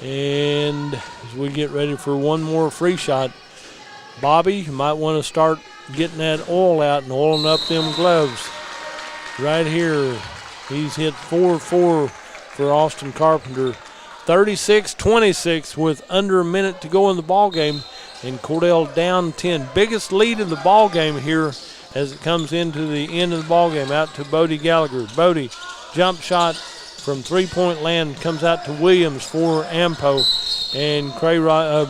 And as we get ready for one more free shot, Bobby, you might want to start getting that oil out and oiling up them gloves. Right here, he's hit 4 of 4 for Austin Carpenter. 36-26 with under a minute to go in the ball game, and Cordell down 10. Biggest lead in the ball game here as it comes into the end of the ball game. Out to Bodie Gallagher. Bodie, jump shot from three-point land, comes out to Williams for Ampo, and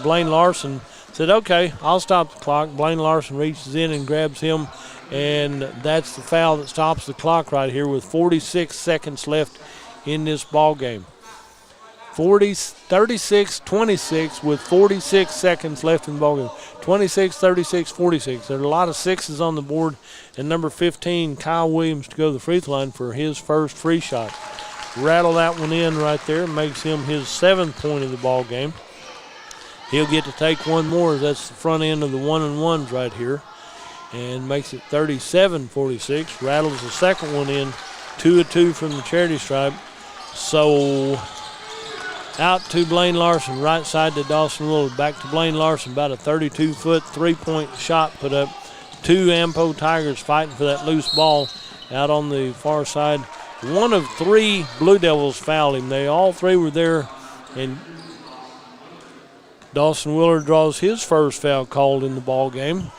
Blaine Larson said, okay, I'll stop the clock. Blaine Larson reaches in and grabs him, and that's the foul that stops the clock right here with 46 seconds left in this ball game. 36-26 with 46 seconds left in the ball game. 26, 36, 46. There are a lot of sixes on the board, and number 15, Kyle Williams, to go to the free throw line for his first free shot. Rattle that one in right there, makes him his 7th point of the ball game. He'll get to take one more. That's the front end of the 1-and-1s right here, and makes it 37-46. Rattles the second one in, 2 of 2 from the charity stripe. So out to Blaine Larson, right side to Dawson Willard. Back to Blaine Larson, about a 32-foot three-point shot put up. 2 Ampo Tigers fighting for that loose ball out on the far side. one of 3 Blue Devils fouled him. They all 3 were there, and Dawson Willard draws his first foul called in the ball game.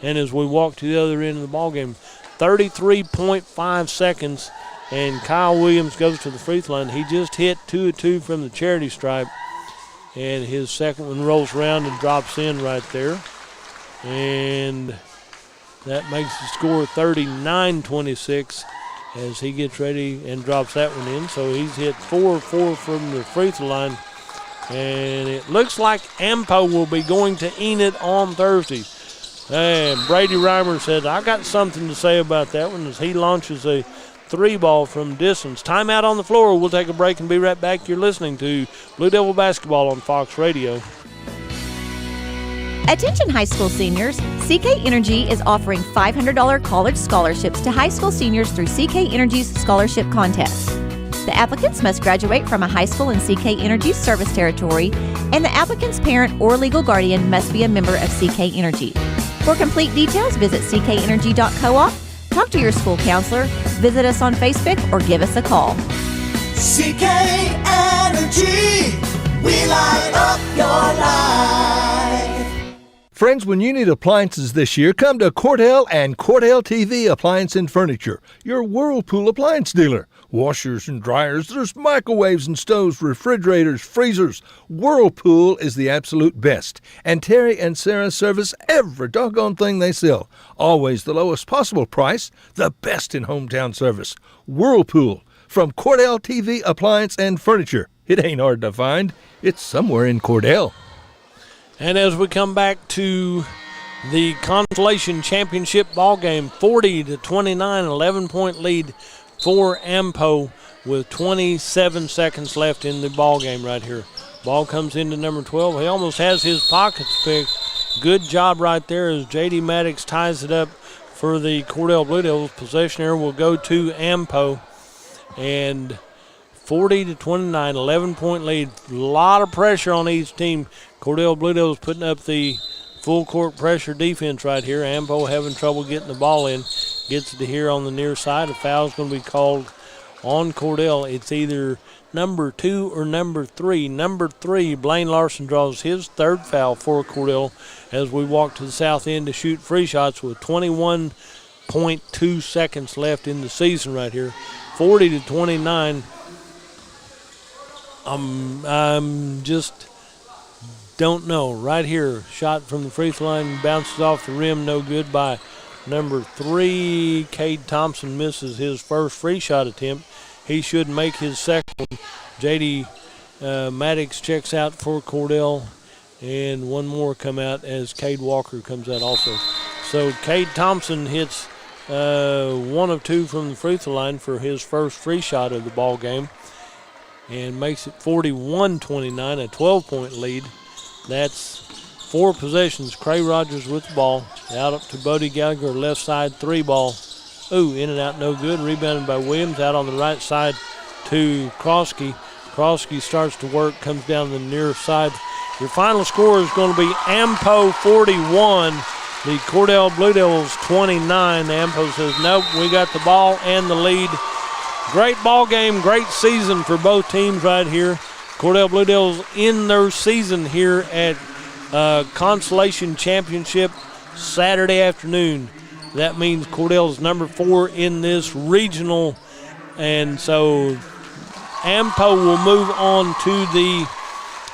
And as we walk to the other end of the ball game, 33.5 seconds, and Kyle Williams goes to the free throw line. He just hit 2 of 2 from the charity stripe, and his second one rolls around and drops in right there. And that makes the score 39-26 as he gets ready and drops that one in. So he's hit 4 of 4 from the free throw line. And it looks like Ampo will be going to Enid on Thursday. And Brady Reimer said, I got something to say about that one as he launches a 3-ball from distance. Timeout on the floor. We'll take a break and be right back. You're listening to Blue Devil Basketball on Fox Radio. Attention high school seniors, CK Energy is offering $500 college scholarships to high school seniors through CK Energy's scholarship contest. The applicants must graduate from a high school in CK Energy's service territory, and the applicant's parent or legal guardian must be a member of CK Energy. For complete details, visit ckenergy.coop, talk to your school counselor, visit us on Facebook, or give us a call. CK Energy, we light up your life. Friends, when you need appliances this year, come to Cordell and Cordell TV Appliance and Furniture, your Whirlpool appliance dealer. Washers and dryers, there's microwaves and stoves, refrigerators, freezers. Whirlpool is the absolute best. And Terry and Sarah service every doggone thing they sell. Always the lowest possible price, the best in hometown service. Whirlpool from Cordell TV Appliance and Furniture. It ain't hard to find. It's somewhere in Cordell. And as we come back to the Consolation Championship ball game, 40-29, 11-point lead for Ampo with 27 seconds left in the ball game right here. Ball comes into number 12. He almost has his pockets picked. Good job right there as J.D. Maddox ties it up for the Cordell Blue Devils. Possession here will go to Ampo. And 40-29, 11-point lead. A lot of pressure on each team. Cordell Blue Devils putting up the full court pressure defense right here. Ampo having trouble getting the ball in. Gets it to here on the near side. A foul's going to be called on Cordell. It's either number 2 or number 3. Number 3, Blaine Larson draws his 3rd foul for Cordell as we walk to the south end to shoot free shots with 21.2 seconds left in the season right here. 40-29. I'm just don't know. Right here, shot from the free throw line, bounces off the rim, no good by number 3. Cade Thompson misses his first free shot attempt. He should make his second one. J.D. Maddox checks out for Cordell, and one more come out as Cade Walker comes out also. So Cade Thompson hits 1 of 2 from the free throw line for his first free shot of the ball game and makes it 41-29, a 12-point lead. That's 4 possessions. Cray Rogers with the ball. Out up to Bodie Gallagher, left side 3-ball. Ooh, in and out, no good. Rebounded by Williams. Out on the right side to Krosky. Krosky starts to work, comes down the near side. Your final score is going to be Ampo 41, the Cordell Blue Devils 29. Ampo says, nope, we got the ball and the lead. Great ball game, great season for both teams right here. Cordell Blue Devils in their season here at Consolation Championship Saturday afternoon. That means Cordell's number 4 in this regional, and so Ampo will move on to the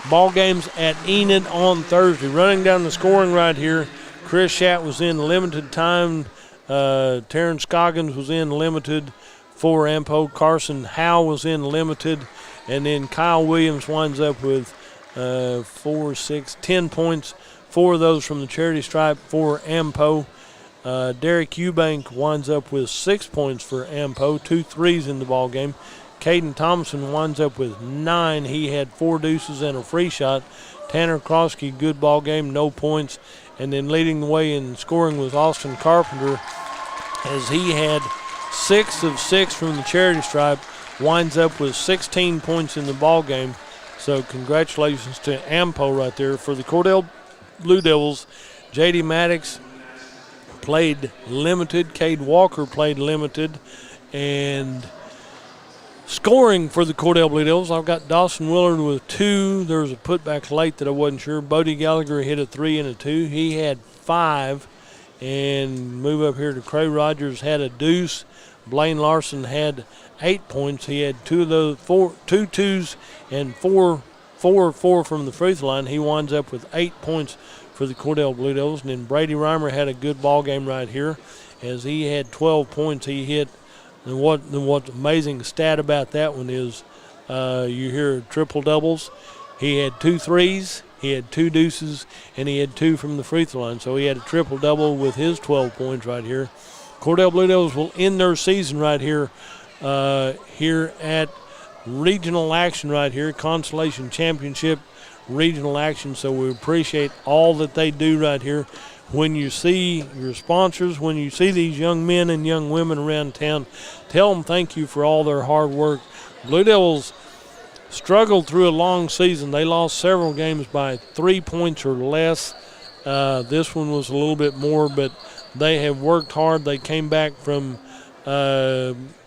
ball games at Enid on Thursday. Running down the scoring right here, Chris Schatt was in limited time. Terrence Scoggins was in limited for Ampo. Carson Howe was in limited. And then Kyle Williams winds up with 4, 6, 10 points. 4 of those from the charity stripe for Ampo. Derek Eubank winds up with 6 points for Ampo, 2 threes in the ball game. Caden Thompson winds up with 9. He had 4 deuces and a free shot. Tanner Krosky, good ball game, no points. And then leading the way in scoring was Austin Carpenter as he had 6 of 6 from the charity stripe. Winds up with 16 points in the ball game. So congratulations to Ampo right there. For the Cordell Blue Devils, J.D. Maddox played limited. Cade Walker played limited. And Scoring for the Cordell Blue Devils, I've got Dawson Willard with 2. There was a putback late that I wasn't sure. Bodie Gallagher hit a 3 and a 2. He had 5. And move up here to Cray Rogers had a deuce. Blaine Larson had 8 points. He had 2 of those, 2 twos and 4 from the free throw line. He winds up with 8 points for the Cordell Blue Devils. And then Brady Reimer had a good ball game right here, as he had 12 points. He hit. And what's amazing stat about that one is you hear triple doubles. He had 2 threes, he had 2 deuces, and he had 2 from the free throw line. So he had a triple double with his 12 points right here. Cordell Blue Devils will end their season right here, here at regional action right here, Constellation Championship regional action. So we appreciate all that they do right here. When you see your sponsors, when you see these young men and young women around town, tell them thank you for all their hard work. Blue Devils struggled through a long season. They lost several games by 3 points or less. This one was a little bit more, but they have worked hard. They came back from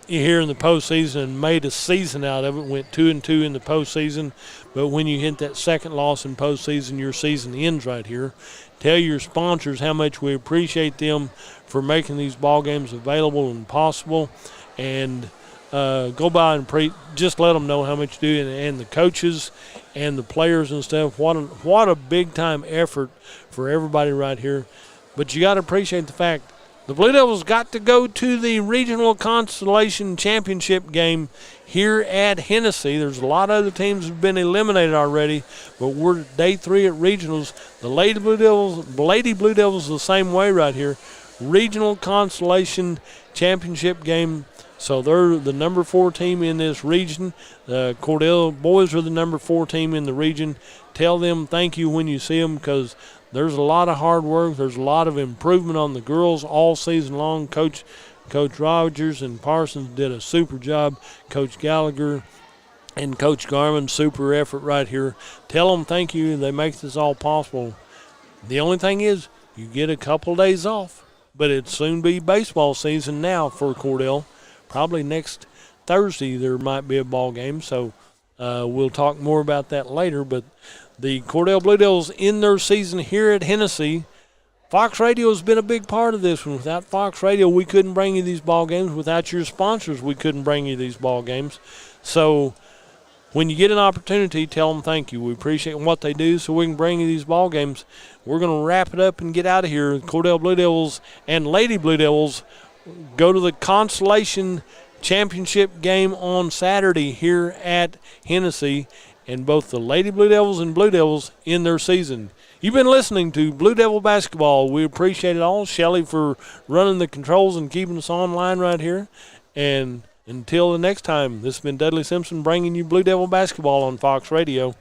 here in the postseason and made a season out of it, went 2-2 in the postseason. But when you hit that second loss in postseason, your season ends right here. Tell your sponsors how much we appreciate them for making these ball games available and possible. And go by and just let them know how much you do. And the coaches and the players and stuff, what a big-time effort for everybody right here. But you got to appreciate the fact the Blue Devils got to go to the Regional Constellation Championship game here at Hennessy. There's a lot of other teams that have been eliminated already, but we're day 3 at regionals. The Lady Blue Devils the same way right here. Regional Constellation Championship game. So they're the number 4 team in this region. The Cordell boys are the number 4 team in the region. Tell them thank you when you see them, because there's a lot of hard work. There's a lot of improvement on the girls all season long. Coach Rogers and Parsons did a super job. Coach Gallagher and Coach Garman, super effort right here. Tell them thank you. They make this all possible. The only thing is you get a couple days off, but it'll soon be baseball season now for Cordell. Probably next Thursday there might be a ball game, so we'll talk more about that later. But the Cordell Blue Devils end their season here at Hennessy. Fox Radio has been a big part of this one. Without Fox Radio, we couldn't bring you these ball games. Without your sponsors, we couldn't bring you these ball games. So when you get an opportunity, tell them thank you. We appreciate what they do so we can bring you these ball games. We're going to wrap it up and get out of here. Cordell Blue Devils and Lady Blue Devils go to the Constellation Championship game on Saturday here at Hennessy. And both the Lady Blue Devils and Blue Devils in their season. You've been listening to Blue Devil Basketball. We appreciate it all. Shelley for running the controls and keeping us online right here. And until the next time, this has been Dudley Simpson bringing you Blue Devil Basketball on Fox Radio.